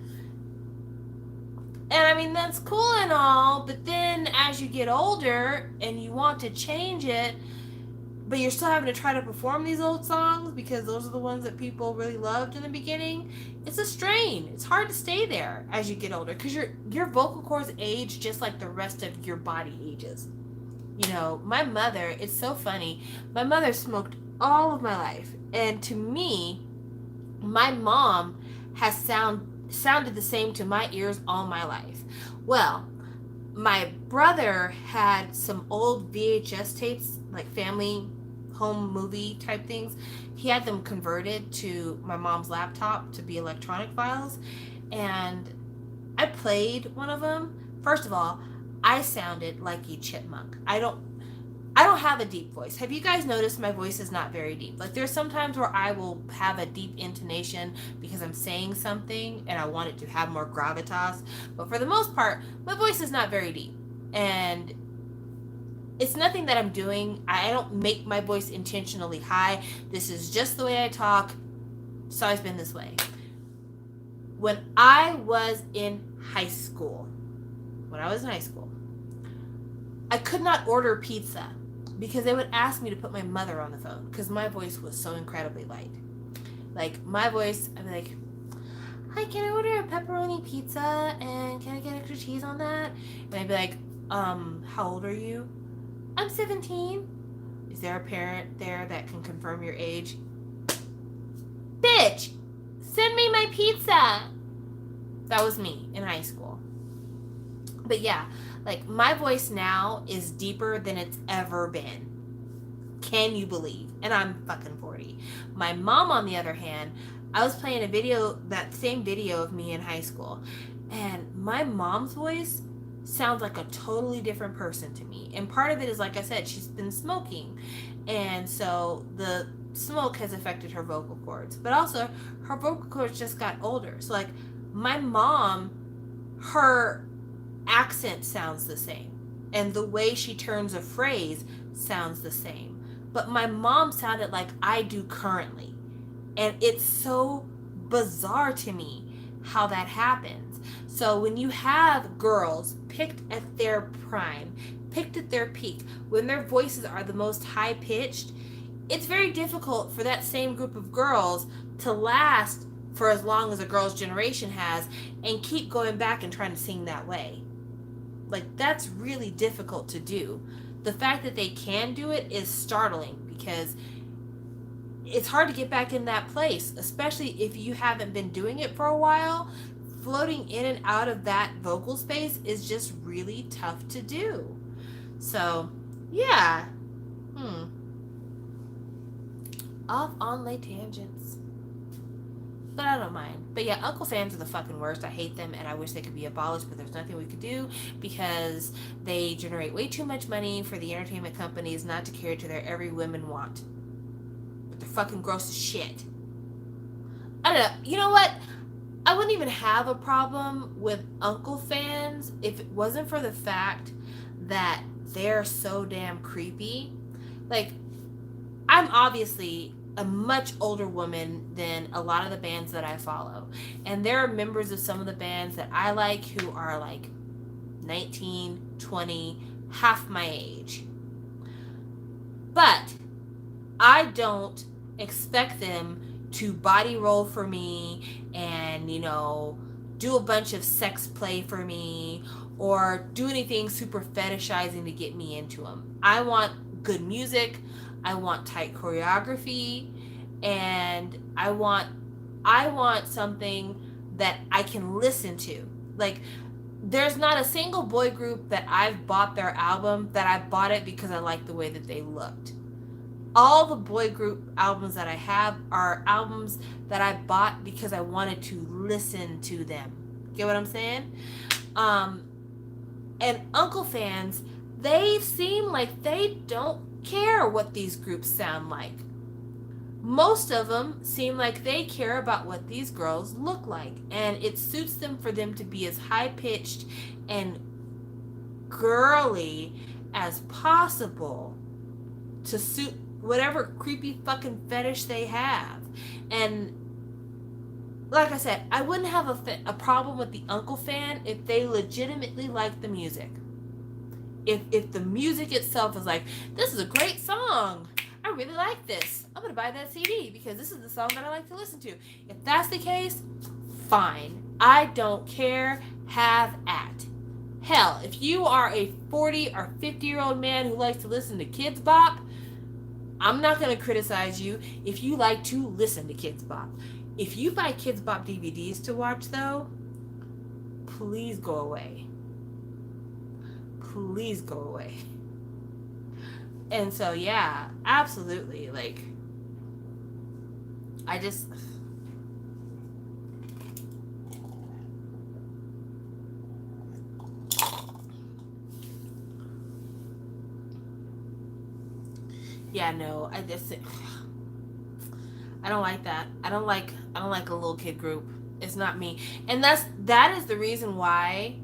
And I mean, that's cool and all, but then as you get older and you want to change it, but you're still having to try to perform these old songs because those are the ones that people really loved in the beginning, it's a strain. It's hard to stay there as you get older because your vocal cords age just like the rest of your body ages. You know, my mother, it's so funny. My mother smoked all of my life. And to me, my mom has sounded the same to my ears all my life. Well, my brother had some old VHS tapes, like family home movie type things. He had them converted to my mom's laptop to be electronic files, and I played one of them. First of all, I sounded like a chipmunk. I don't have a deep voice. Have you guys noticed my voice is not very deep? Like, there's some times where I will have a deep intonation because I'm saying something and I want it to have more gravitas. But for the most part, my voice is not very deep. And it's nothing that I'm doing. I don't make my voice intentionally high. This is just the way I talk. It's always been this way. When I was in high school, I could not order pizza because they would ask me to put my mother on the phone because my voice was so incredibly light. Like, my voice, I'd be like, hi, can I order a pepperoni pizza and can I get extra cheese on that? And I'd be like, how old are you? I'm 17. Is there a parent there that can confirm your age? Bitch, send me my pizza. That was me in high school. But yeah, like my voice now is deeper than it's ever been. Can you believe? And I'm fucking 40. My mom, on the other hand, I was playing a video, that same video of me in high school, and my mom's voice sounds like a totally different person to me. And part of it is, like I said, she's been smoking. And so the smoke has affected her vocal cords. But also, her vocal cords just got older. So, like, my mom, her accent sounds the same. And the way she turns a phrase sounds the same. But my mom sounded like I do currently. And it's so bizarre to me how that happens. So when you have girls picked at their prime, picked at their peak, when their voices are the most high pitched, it's very difficult for that same group of girls to last for as long as a girl's generation has and keep going back and trying to sing that way. Like, that's really difficult to do. The fact that they can do it is startling because it's hard to get back in that place, especially if you haven't been doing it for a while. Floating in and out of that vocal space is just really tough to do. So, yeah. Off on late tangents. But I don't mind. But yeah, Uncle fans are the fucking worst. I hate them and I wish they could be abolished, but there's nothing we could do because they generate way too much money for the entertainment companies not to cater to their every women want. But they're fucking gross as shit. I don't know. You know what? I wouldn't even have a problem with Uncle fans if it wasn't for the fact that they're so damn creepy. Like, I'm obviously a much older woman than a lot of the bands that I follow. And there are members of some of the bands that I like who are like 19, 20, half my age. But I don't expect them to body roll for me and, you know, do a bunch of sex play for me or do anything super fetishizing to get me into them. I want good music. I want tight choreography, and I want something that I can listen to. Like, there's not a single boy group that I've bought their album that I bought it because I liked the way that they looked. All the boy group albums that I have are albums that I bought because I wanted to listen to them. Get what I'm saying? And Uncle fans, they seem like they don't care what these groups sound like. Most of them seem like they care about what these girls look like, and it suits them for them to be as high pitched and girly as possible to suit whatever creepy fucking fetish they have. And like I said, I wouldn't have a problem with the Uncle fan if they legitimately like the music. If the music itself is like, this is a great song, I really like this, I'm gonna buy that CD because this is the song that I like to listen to. If that's the case, fine. I don't care. Have at. Hell, if you are a 40 or 50-year-old man who likes to listen to Kids Bop, I'm not gonna criticize you if you like to listen to Kids Bop. If you buy Kids Bop DVDs to watch, though, please go away. Please go away. And so, yeah, absolutely. Like, I just... Yeah, no, I don't like that. I don't like a little kid group. It's not me. And that is the reason why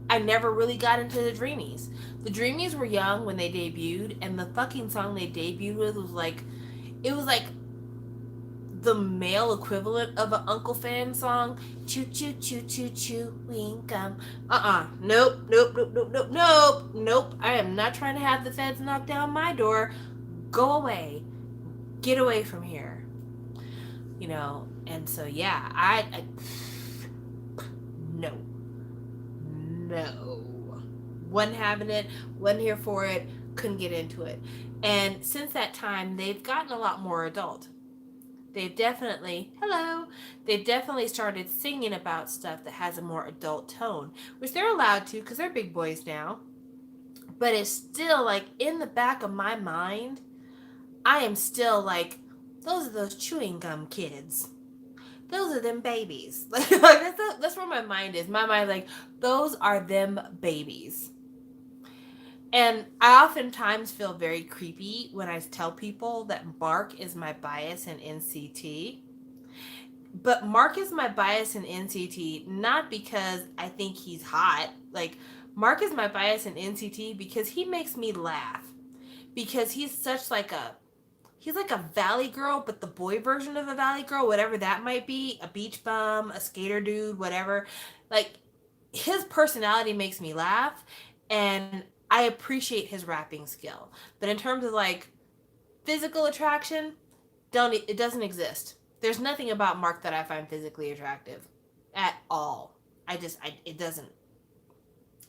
I never really got into the Dreamies. The Dreamies were young when they debuted, and the fucking song they debuted with was like, it was like the male equivalent of an Uncle Fan song. Choo choo choo choo choo wing gum. Nope. I am not trying to have the feds knock down my door. Go away. Get away from here. You know, and so yeah, I no. Wasn't having it, wasn't here for it, couldn't get into it. And since that time, they've gotten a lot more adult. they've definitely started singing about stuff that has a more adult tone, which they're allowed to because they're big boys now. But it's still like in the back of my mind, I am still like, those are those chewing gum kids. Those are them babies. Like that's where my mind is. My mind, like, those are them babies. And I oftentimes feel very creepy when I tell people that Mark is my bias in NCT. But Mark is my bias in NCT not because I think he's hot. Like, Mark is my bias in NCT because he makes me laugh. Because he's like a valley girl, but the boy version of a valley girl, whatever that might be, a beach bum, a skater dude, whatever. Like, his personality makes me laugh, and I appreciate his rapping skill. But in terms of like physical attraction, it doesn't exist. There's nothing about Mark that I find physically attractive at all. It doesn't.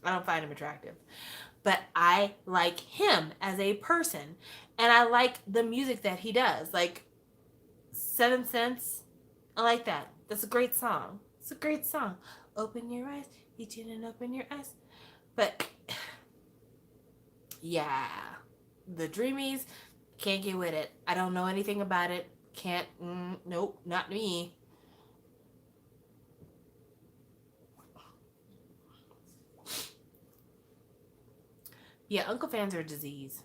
I don't find him attractive. But I like him as a person, and I like the music that he does. Like, Seven Sense, I like that. That's a great song. It's a great song. Open your eyes, each in and open your eyes. But yeah, the Dreamies, can't get with it. I don't know anything about it. Can't. Nope, not me. Yeah, Uncle fans are a disease.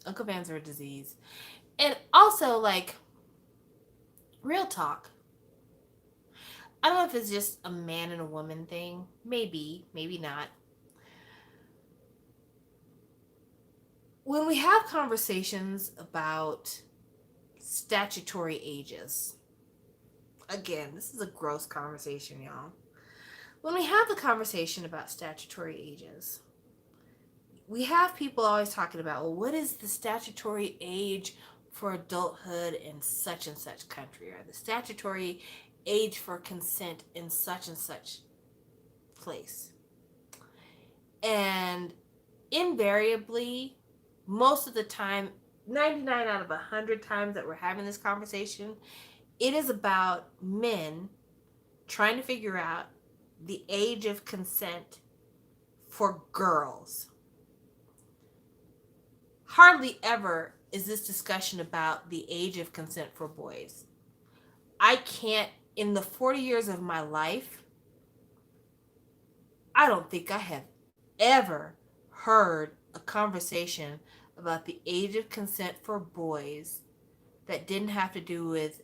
Uncle fans are a disease. And also, like, real talk. I don't know if it's just a man and a woman thing. Maybe, maybe not. When we have conversations about statutory ages, again, this is a gross conversation, y'all. When we have the conversation about statutory ages, we have people always talking about, well, what is the statutory age for adulthood in such and such country, or the statutory age for consent in such and such place. And invariably, most of the time, 99 out of 100 times that we're having this conversation, it is about men trying to figure out the age of consent for girls. Hardly ever is this discussion about the age of consent for boys. I can't, in the 40 years of my life, I don't think I have ever heard a conversation about the age of consent for boys that didn't have to do with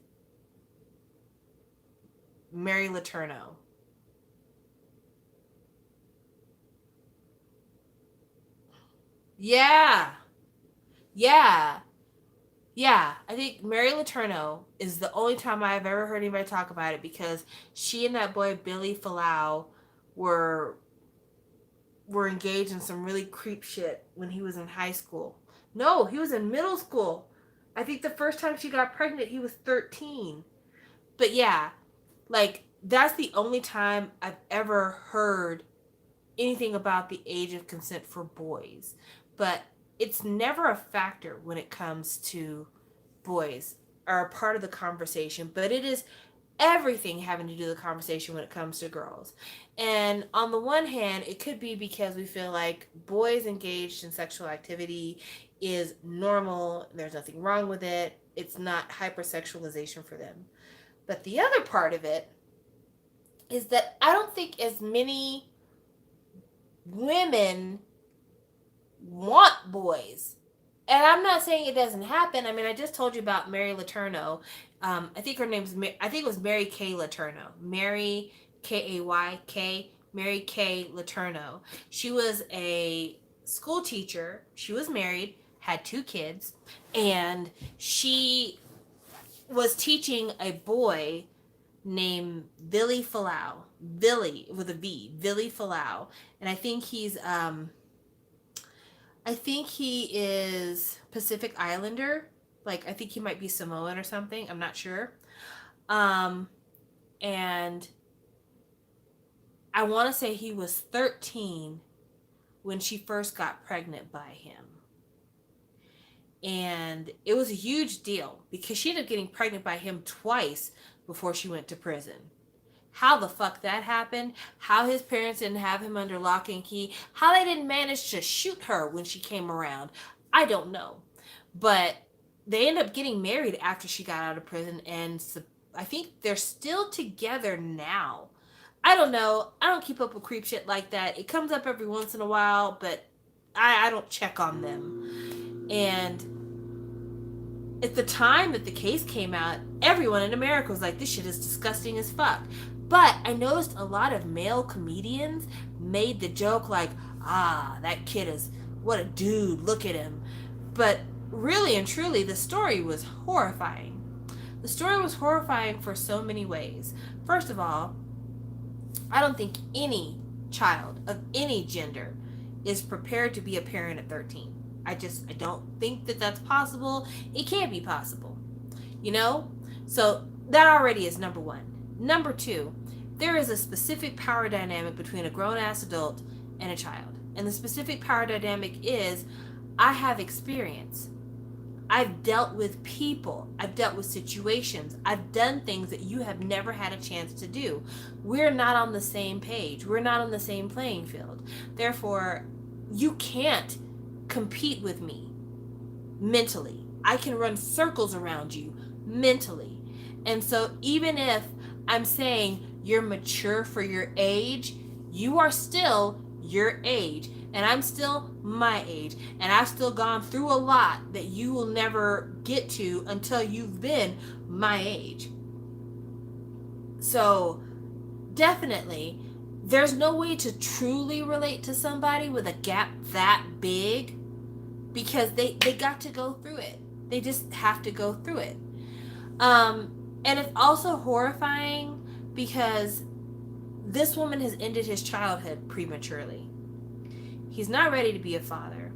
Mary Letourneau. Yeah. Yeah. Yeah. I think Mary Letourneau is the only time I've ever heard anybody talk about it, because she and that boy Billy Falau were engaged in some really creep shit when he was in high school. No, he was in middle school. I think the first time she got pregnant, he was 13. But yeah, like, that's the only time I've ever heard anything about the age of consent for boys. But it's never a factor when it comes to boys, are a part of the conversation, but it is everything having to do with the conversation when it comes to girls. And on the one hand, it could be because we feel like boys engaged in sexual activity is normal, there's nothing wrong with it, it's not hypersexualization for them. But the other part of it is that I don't think as many women want boys. And I'm not saying it doesn't happen. I mean, I just told you about Mary Letourneau. I think her name's, I think it was Mary Kay Letourneau. Mary Kayk, Mary Kay Letourneau. She was a school teacher. She was married, had 2 kids, and she was teaching a boy named Billy Falau. Billy with a V. Billy Falau. And I think he is Pacific Islander. Like, I think he might be Samoan or something. I'm not sure. And I want to say he was 13 when she first got pregnant by him. And it was a huge deal because she ended up getting pregnant by him twice before she went to prison. How the fuck that happened, how his parents didn't have him under lock and key, how they didn't manage to shoot her when she came around, I don't know. But they ended up getting married after she got out of prison, and I think they're still together now. I don't know. I don't keep up with creep shit like that. It comes up every once in a while, but I don't check on them. And at the time that the case came out, everyone in America was like, this shit is disgusting as fuck. But I noticed a lot of male comedians made the joke like, that kid is, what a dude, look at him. But really and truly, the story was horrifying. The story was horrifying for so many ways. First of all, I don't think any child of any gender is prepared to be a parent at 13. I don't think that that's possible. It can't be possible. You know? So that already is number one. Number two, there is a specific power dynamic between a grown-ass adult and a child. And the specific power dynamic is, I have experience. I've dealt with people. I've dealt with situations. I've done things that you have never had a chance to do. We're not on the same page. We're not on the same playing field. Therefore, you can't compete with me mentally. I can run circles around you mentally. And so even if I'm saying you're mature for your age, you are still your age. And I'm still my age. And I've still gone through a lot that you will never get to until you've been my age. So definitely, there's no way to truly relate to somebody with a gap that big because they got to go through it. They just have to go through it. And it's also horrifying because this woman has ended his childhood prematurely. He's not ready to be a father.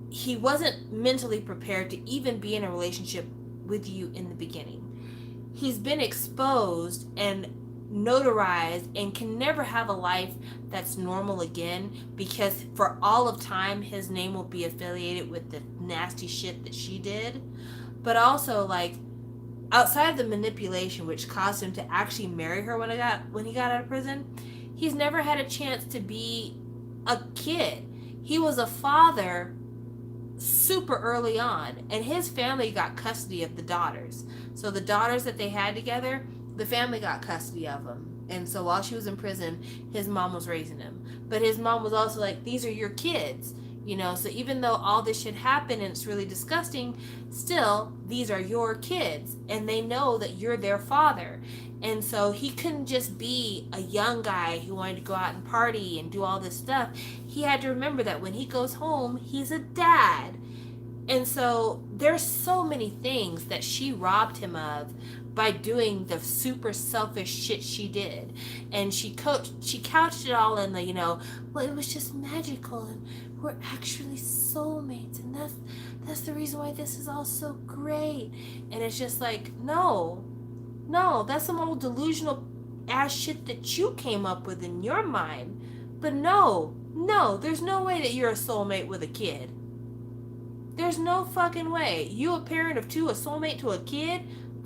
He wasn't mentally prepared to even be in a relationship with you in the beginning. He's been exposed and notarized and can never have a life that's normal again because for all of time his name will be affiliated with the nasty shit that she did. But also, like, outside of the manipulation which caused him to actually marry her when he got out of prison, he's never had a chance to be a kid. He was a father super early on, and his family got custody of the daughters. So the daughters that they had together, the family got custody of them. And so while she was in prison, his mom was raising him. But his mom was also like, these are your kids, you know. So even though all this shit happened and it's really disgusting, still, these are your kids, and they know that you're their father. And so he couldn't just be a young guy who wanted to go out and party and do all this stuff. He had to remember that when he goes home, he's a dad. And so there's so many things that she robbed him of by doing the super selfish shit she did. And she couched it all in the, you know, well, it was just magical and we're actually soulmates, and that's the reason why this is all so great. And it's just like, no, that's some old delusional ass shit that you came up with in your mind. But no, there's no way that you're a soulmate with a kid. There's no fucking way. You a parent of two, a soulmate to a kid?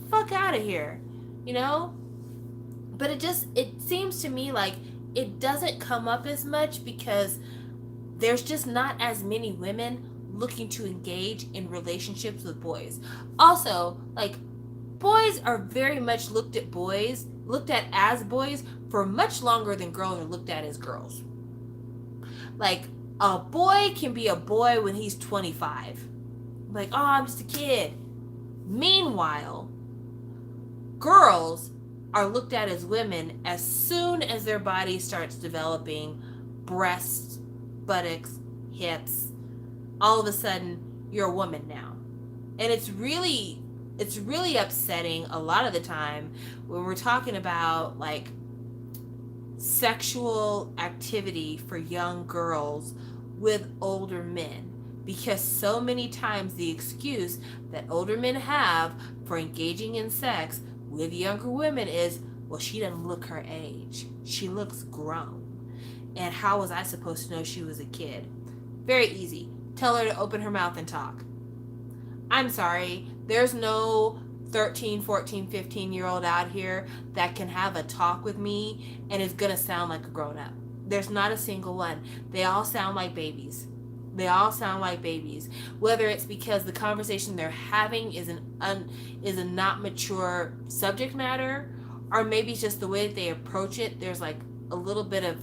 Fuck out of here, you know? But it seems to me like it doesn't come up as much because there's just not as many women looking to engage in relationships with boys. Also, like, boys are very much looked at as boys for much longer than girls are looked at as girls. Like, a boy can be a boy when he's 25. Like, oh, I'm just a kid. Meanwhile, girls are looked at as women as soon as their body starts developing breasts, buttocks, hips. All of a sudden, you're a woman now. And it's really upsetting a lot of the time when we're talking about, like, sexual activity for young girls with older men, because so many times the excuse that older men have for engaging in sex with younger women is, well, she doesn't look her age, she looks grown, and how was I supposed to know she was a kid? Very easy. Tell her to open her mouth and talk. I'm sorry, there's no 13, 14, 15-year-old out here that can have a talk with me and is going to sound like a grown up. There's not a single one. They all sound like babies. They all sound like babies. Whether it's because the conversation they're having is is a not mature subject matter, or maybe it's just the way that they approach it. There's like a little bit of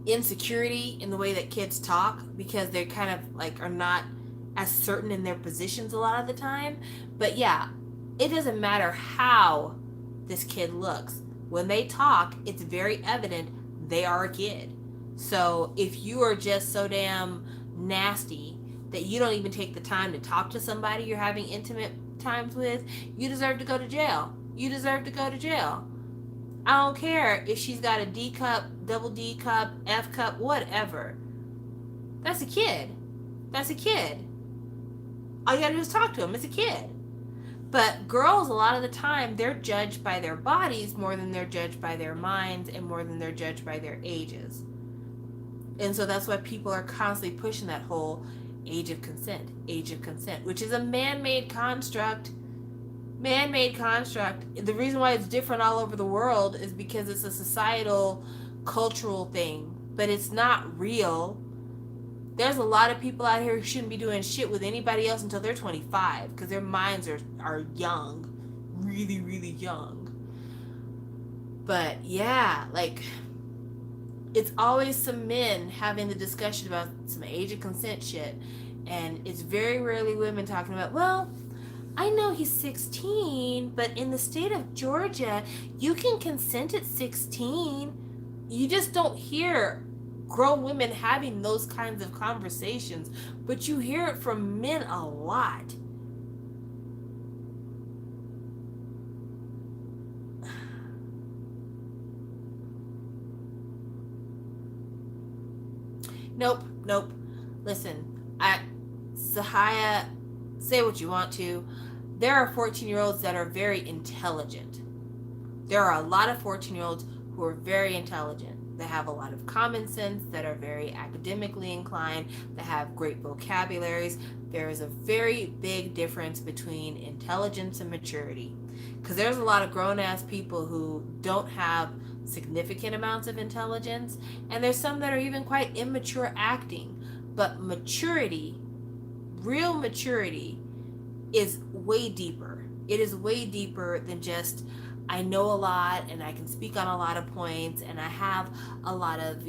insecurity in the way that kids talk because they kind of like are not as certain in their positions a lot of the time. But yeah, it doesn't matter how this kid looks. When they talk, it's very evident they are a kid. So if you are just so damn nasty that you don't even take the time to talk to somebody you're having intimate times with, you deserve to go to jail. You deserve to go to jail. I don't care if she's got a D cup, double D cup, F cup, whatever. That's a kid. That's a kid. All you gotta do is talk to him. It's a kid. But girls, a lot of the time, they're judged by their bodies more than they're judged by their minds and more than they're judged by their ages. And so that's why people are constantly pushing that whole age of consent, which is a man-made construct. Man-made construct. The reason why it's different all over the world is because it's a societal, cultural thing, but it's not real. There's a lot of people out here who shouldn't be doing shit with anybody else until they're 25 because their minds are young, really, really young. But yeah, like, it's always some men having the discussion about some age of consent shit, and it's very rarely women talking about, well, I know he's 16, but in the state of Georgia, you can consent at 16. You just don't hear grown women having those kinds of conversations, but you hear it from men a lot. Nope. Listen, Sahaya, say what you want to. There are 14-year-olds that are very intelligent. There are a lot of 14-year-olds who are very intelligent, that have a lot of common sense, that are very academically inclined, that have great vocabularies. There is a very big difference between intelligence and maturity. Because there's a lot of grown-ass people who don't have significant amounts of intelligence, and there's some that are even quite immature acting. But maturity, real maturity, is way deeper. It is way deeper than just, I know a lot and I can speak on a lot of points and I have a lot of,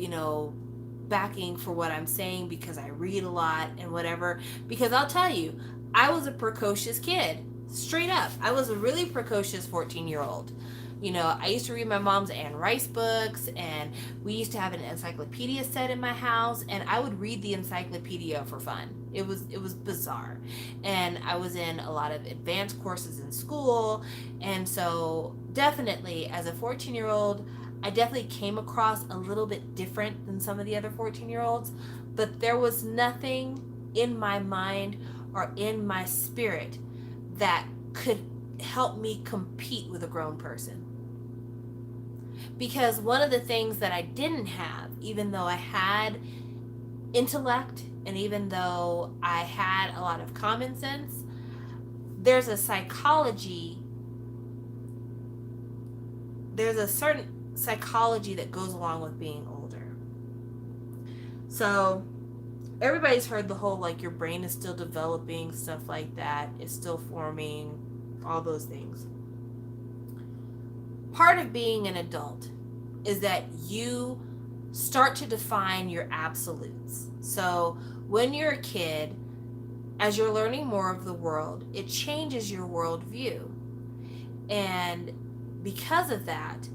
backing for what I'm saying because I read a lot and whatever. Because I'll tell you, I was a precocious kid. Straight up. I was a really precocious 14-year-old. I used to read my mom's Anne Rice books, and we used to have an encyclopedia set in my house, and I would read the encyclopedia for fun. It was bizarre. And I was in a lot of advanced courses in school, and so definitely as a 14-year-old, I definitely came across a little bit different than some of the other 14-year-olds, but there was nothing in my mind or in my spirit that could help me compete with a grown person. Because one of the things that I didn't have, even though I had intellect and even though I had a lot of common sense, there's a certain psychology that goes along with being older. So everybody's heard the whole, like, your brain is still developing, stuff like that, it's still forming, all those things. Part of being an adult is that you start to define your absolutes. So when you're a kid, as you're learning more of the world, it changes your worldview. And because of that,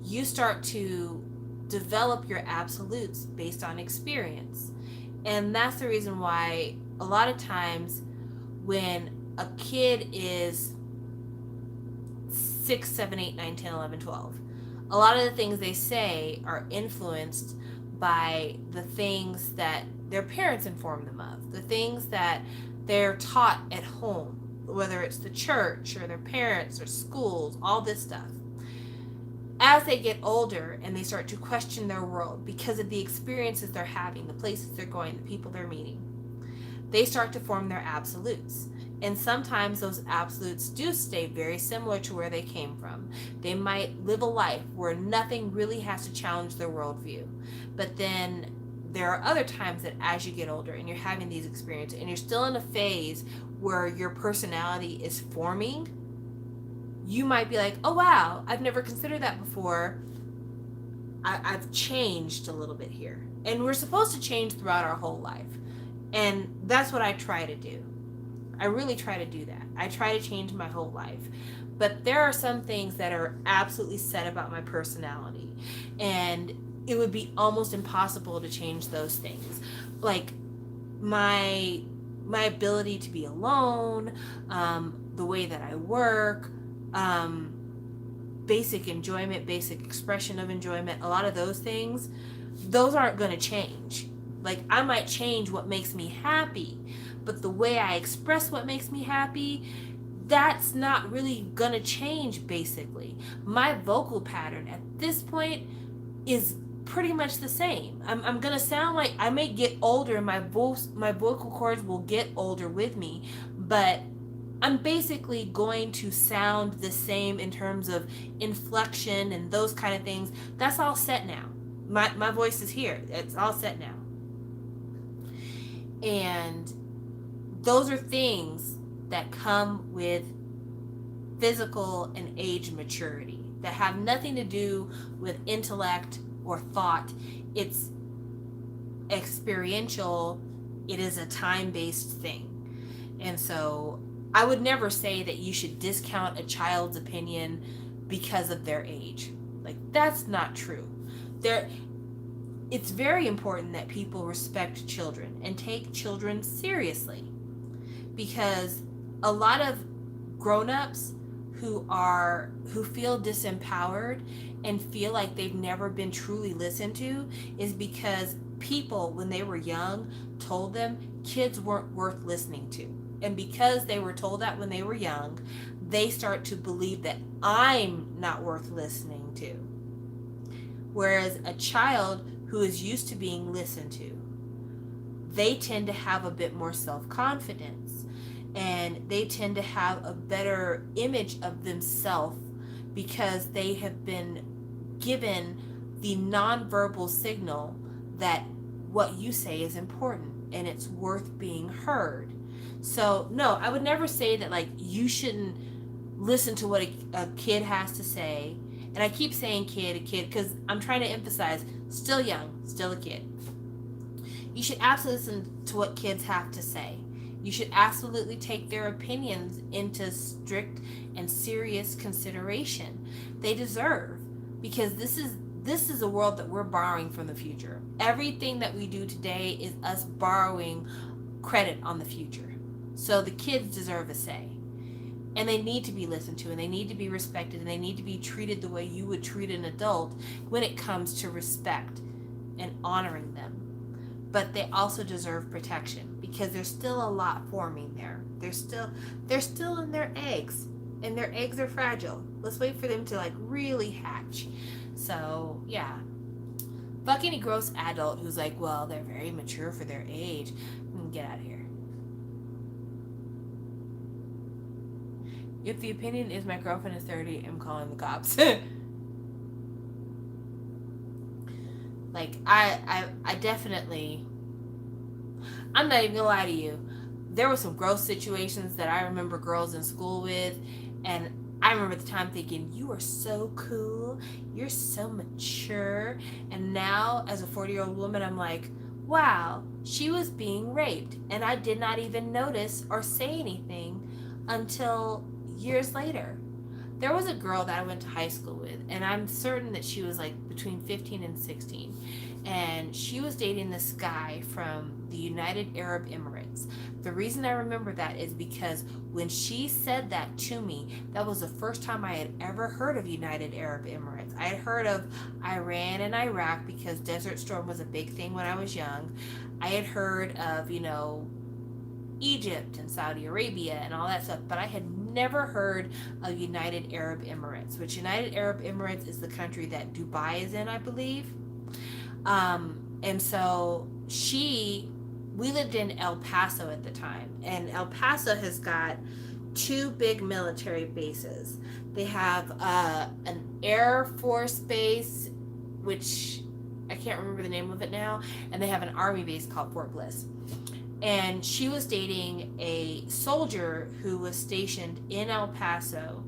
you start to develop your absolutes based on experience. And that's the reason why a lot of times when a kid is 6, 7, 8, 9, 10, 11, 12, a lot of the things they say are influenced by the things that their parents inform them of, the things that they're taught at home, whether it's the church or their parents or schools, all this stuff. As they get older and they start to question their world because of the experiences they're having, the places they're going, the people they're meeting, they start to form their absolutes. And sometimes those absolutes do stay very similar to where they came from. They might live a life where nothing really has to challenge their worldview. But then there are other times that as you get older and you're having these experiences and you're still in a phase where your personality is forming, you might be like, oh wow, I've never considered that before. I've changed a little bit here. And we're supposed to change throughout our whole life. And that's what I try to do. I really try to do that. I try to change my whole life. But there are some things that are absolutely set about my personality. And it would be almost impossible to change those things. Like my ability to be alone, the way that I work, basic enjoyment, basic expression of enjoyment, a lot of those things, those aren't going to change. Like I might change what makes me happy, but the way I express what makes me happy, that's not really going to change basically. My vocal pattern at this point is pretty much the same. I'm going to sound like I may get older and my vocal cords will get older with me, but I'm basically going to sound the same in terms of inflection and those kind of things. That's all set now. My voice is here. It's all set now. And those are things that come with physical and age maturity that have nothing to do with intellect or thought. It's experiential. It is a time-based thing. And so I would never say that you should discount a child's opinion because of their age. Like, that's not true. It's very important that people respect children and take children seriously, because a lot of grown-ups who feel disempowered and feel like they've never been truly listened to is because people, when they were young, told them kids weren't worth listening to. And because they were told that when they were young, they start to believe that I'm not worth listening to. Whereas a child who is used to being listened to, they tend to have a bit more self-confidence, and they tend to have a better image of themselves because they have been given the nonverbal signal that what you say is important and it's worth being heard. So no, I would never say that like you shouldn't listen to what a kid has to say. And I keep saying kid because I'm trying to emphasize still young, still a kid. You should absolutely listen to what kids have to say. You should absolutely take their opinions into strict and serious consideration. They deserve, because this is a world that we're borrowing from the future. Everything that we do today is us borrowing credit on the future. So the kids deserve a say. And they need to be listened to, and they need to be respected, and they need to be treated the way you would treat an adult when it comes to respect and honoring them. But they also deserve protection because there's still a lot forming there. They're still in their eggs, and their eggs are fragile. Let's wait for them to like really hatch. So yeah, fuck any gross adult who's like, well, they're very mature for their age. Get out of here. If the opinion is my girlfriend is 30, I'm calling the cops. Like, I definitely, I'm not even gonna lie to you. There were some gross situations that I remember girls in school with, and I remember at the time thinking, you are so cool, you're so mature. And now, as a 40-year-old woman, I'm like, wow, she was being raped, and I did not even notice or say anything until years later. There was a girl that I went to high school with, and I'm certain that she was like between 15 and 16, and she was dating this guy from the United Arab Emirates. The reason I remember that is because when she said that to me, that was the first time I had ever heard of United Arab Emirates. I had heard of Iran and Iraq because Desert Storm was a big thing when I was young. I had heard of, Egypt and Saudi Arabia and all that stuff, but I had never heard of United Arab Emirates, which United Arab Emirates is the country that Dubai is in, I believe. And so she we lived in El Paso at the time, and El Paso has got two big military bases. They have an Air Force base, which I can't remember the name of it now, and they have an Army base called Fort Bliss. And she was dating a soldier who was stationed in El Paso.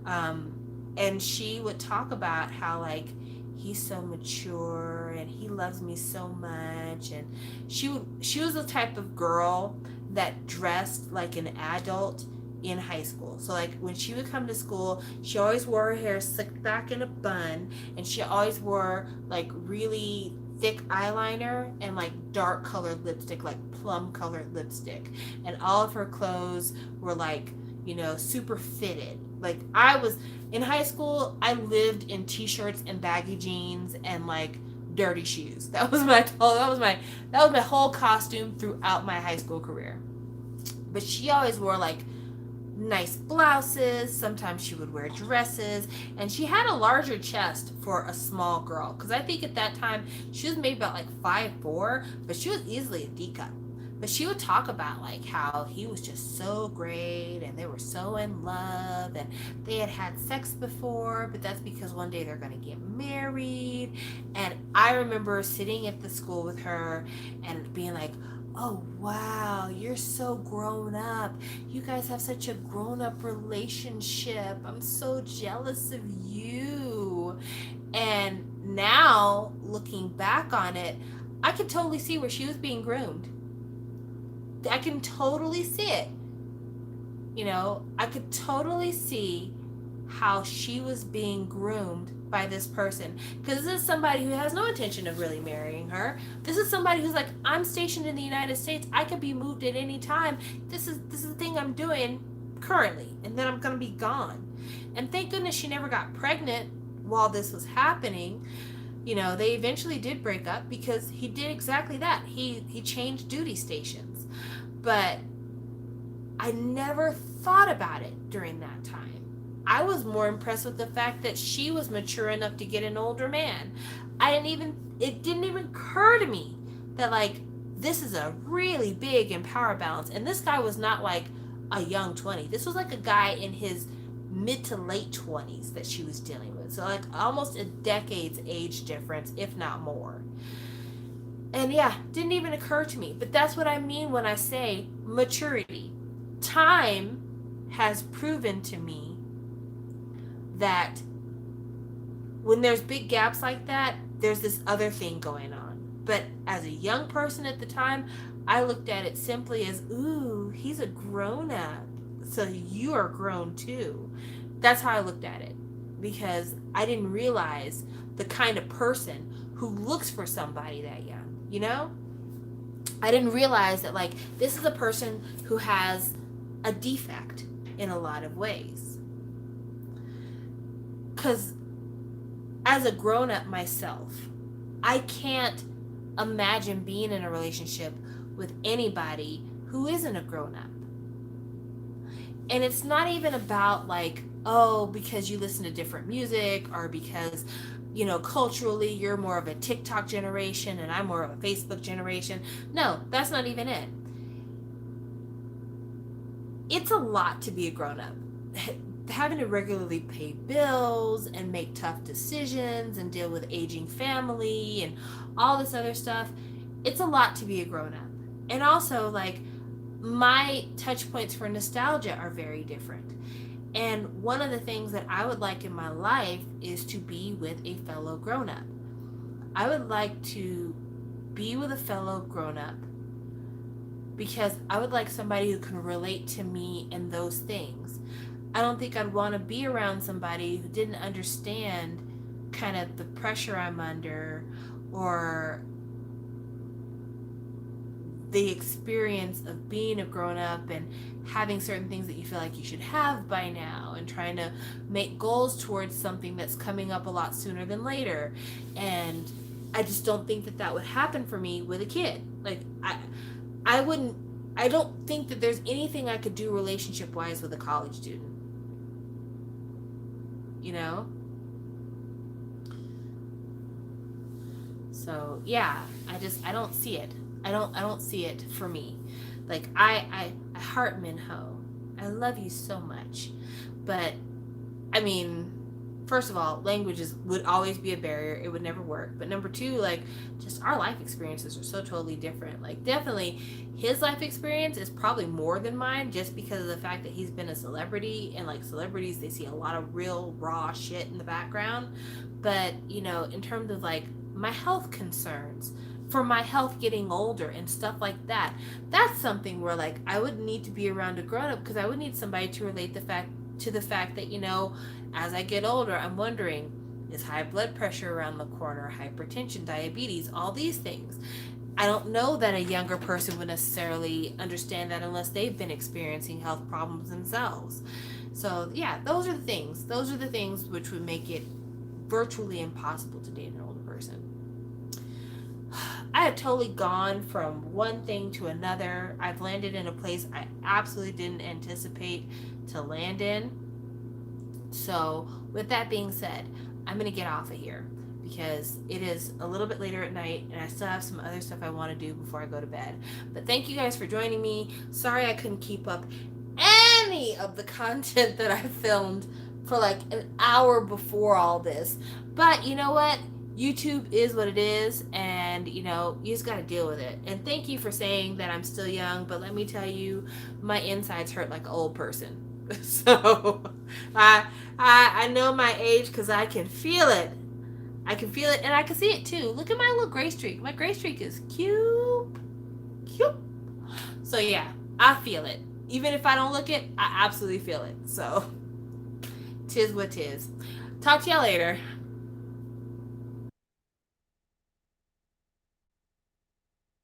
And she would talk about how, like, he's so mature and he loves me so much. And she was the type of girl that dressed like an adult in high school. So, like, when she would come to school, she always wore her hair slicked back in a bun, and she always wore like really thick eyeliner and like dark colored lipstick, like plum colored lipstick. And all of her clothes were like, you know, super fitted. Like, I was in high school, I lived in t-shirts and baggy jeans and like dirty shoes. That was my whole costume throughout my high school career. But she always wore like nice blouses. Sometimes she would wear dresses, and she had a larger chest for a small girl, because I think at that time she was maybe about like 5'4", but she was easily a D cup. But she would talk about like how he was just so great and they were so in love and they had sex before, but that's because one day they're going to get married. And I remember sitting at the school with her and being like, oh wow, you're so grown up. You guys have such a grown up relationship. I'm so jealous of you. And now looking back on it, I could totally see where she was being groomed. I can totally see it. You know, I could totally see how she was being groomed by this person, because this is somebody who has no intention of really marrying her. This is somebody who's like, I'm stationed in the United States, I could be moved at any time. This is the thing I'm doing currently, and then I'm gonna be gone. And thank goodness she never got pregnant while this was happening. You know, they eventually did break up because he did exactly that. He changed duty stations. But I never thought about it during that time. I was more impressed with the fact that she was mature enough to get an older man. It didn't even occur to me that, like, this is a really big and power balance. And this guy was not like a young 20. This was like a guy in his mid to late 20s that she was dealing with. So like almost a decade's age difference, if not more. And yeah, didn't even occur to me. But that's what I mean when I say maturity. Time has proven to me that when there's big gaps like that, there's this other thing going on. But as a young person at the time, I looked at it simply as, ooh, he's a grown up, so you are grown too. That's how I looked at it, because I didn't realize the kind of person who looks for somebody that young, you know? I didn't realize that, like, this is a person who has a defect in a lot of ways. Because as a grown-up myself, I can't imagine being in a relationship with anybody who isn't a grown-up. And it's not even about, like, oh, because you listen to different music, or because, you know, culturally you're more of a TikTok generation and I'm more of a Facebook generation. No, that's not even it. It's a lot to be a grown-up. Having to regularly pay bills and make tough decisions and deal with aging family and all this other stuff. It's a lot to be a grown-up. And also, like, my touch points for nostalgia are very different. And one of the things that I would like in my life is to be with a fellow grown-up. I would like to be with a fellow grown-up because I would like somebody who can relate to me in those things. I don't think I'd want to be around somebody who didn't understand kind of the pressure I'm under, or the experience of being a grown-up and having certain things that you feel like you should have by now, and trying to make goals towards something that's coming up a lot sooner than later. And I just don't think that that would happen for me with a kid. Like, I don't think that there's anything I could do relationship-wise with a college student. You know? So, yeah, I don't see it. I don't see it for me. Like I heart Minho. I love you so much. But I mean, first of all, languages would always be a barrier. It would never work. But number two, like, just our life experiences are so totally different. Like, definitely his life experience is probably more than mine just because of the fact that he's been a celebrity, and like celebrities, they see a lot of real raw shit in the background. But, you know, in terms of like my health concerns, for my health getting older and stuff like that, that's something where like I would need to be around a grown up, because I would need somebody to relate the fact that, you know, as I get older, I'm wondering, is high blood pressure around the corner, hypertension, diabetes, all these things. I don't know that a younger person would necessarily understand that unless they've been experiencing health problems themselves. So, yeah, those are the things. Those are the things which would make it virtually impossible to date an older person. I have totally gone from one thing to another. I've landed in a place I absolutely didn't anticipate to land in. So, with that being said, I'm going to get off of here because it is a little bit later at night and I still have some other stuff I want to do before I go to bed. But thank you guys for joining me. Sorry I couldn't keep up any of the content that I filmed for like an hour before all this. But you know what? YouTube is what it is, and you know, you just got to deal with it. And thank you for saying that I'm still young, but let me tell you, my insides hurt like an old person. So I know my age because I can feel it. I can feel it, and I can see it too. Look at my little gray streak. My gray streak is cute. So yeah, I feel it. Even if I don't look it, I absolutely feel it. So tis what tis. Talk to y'all later.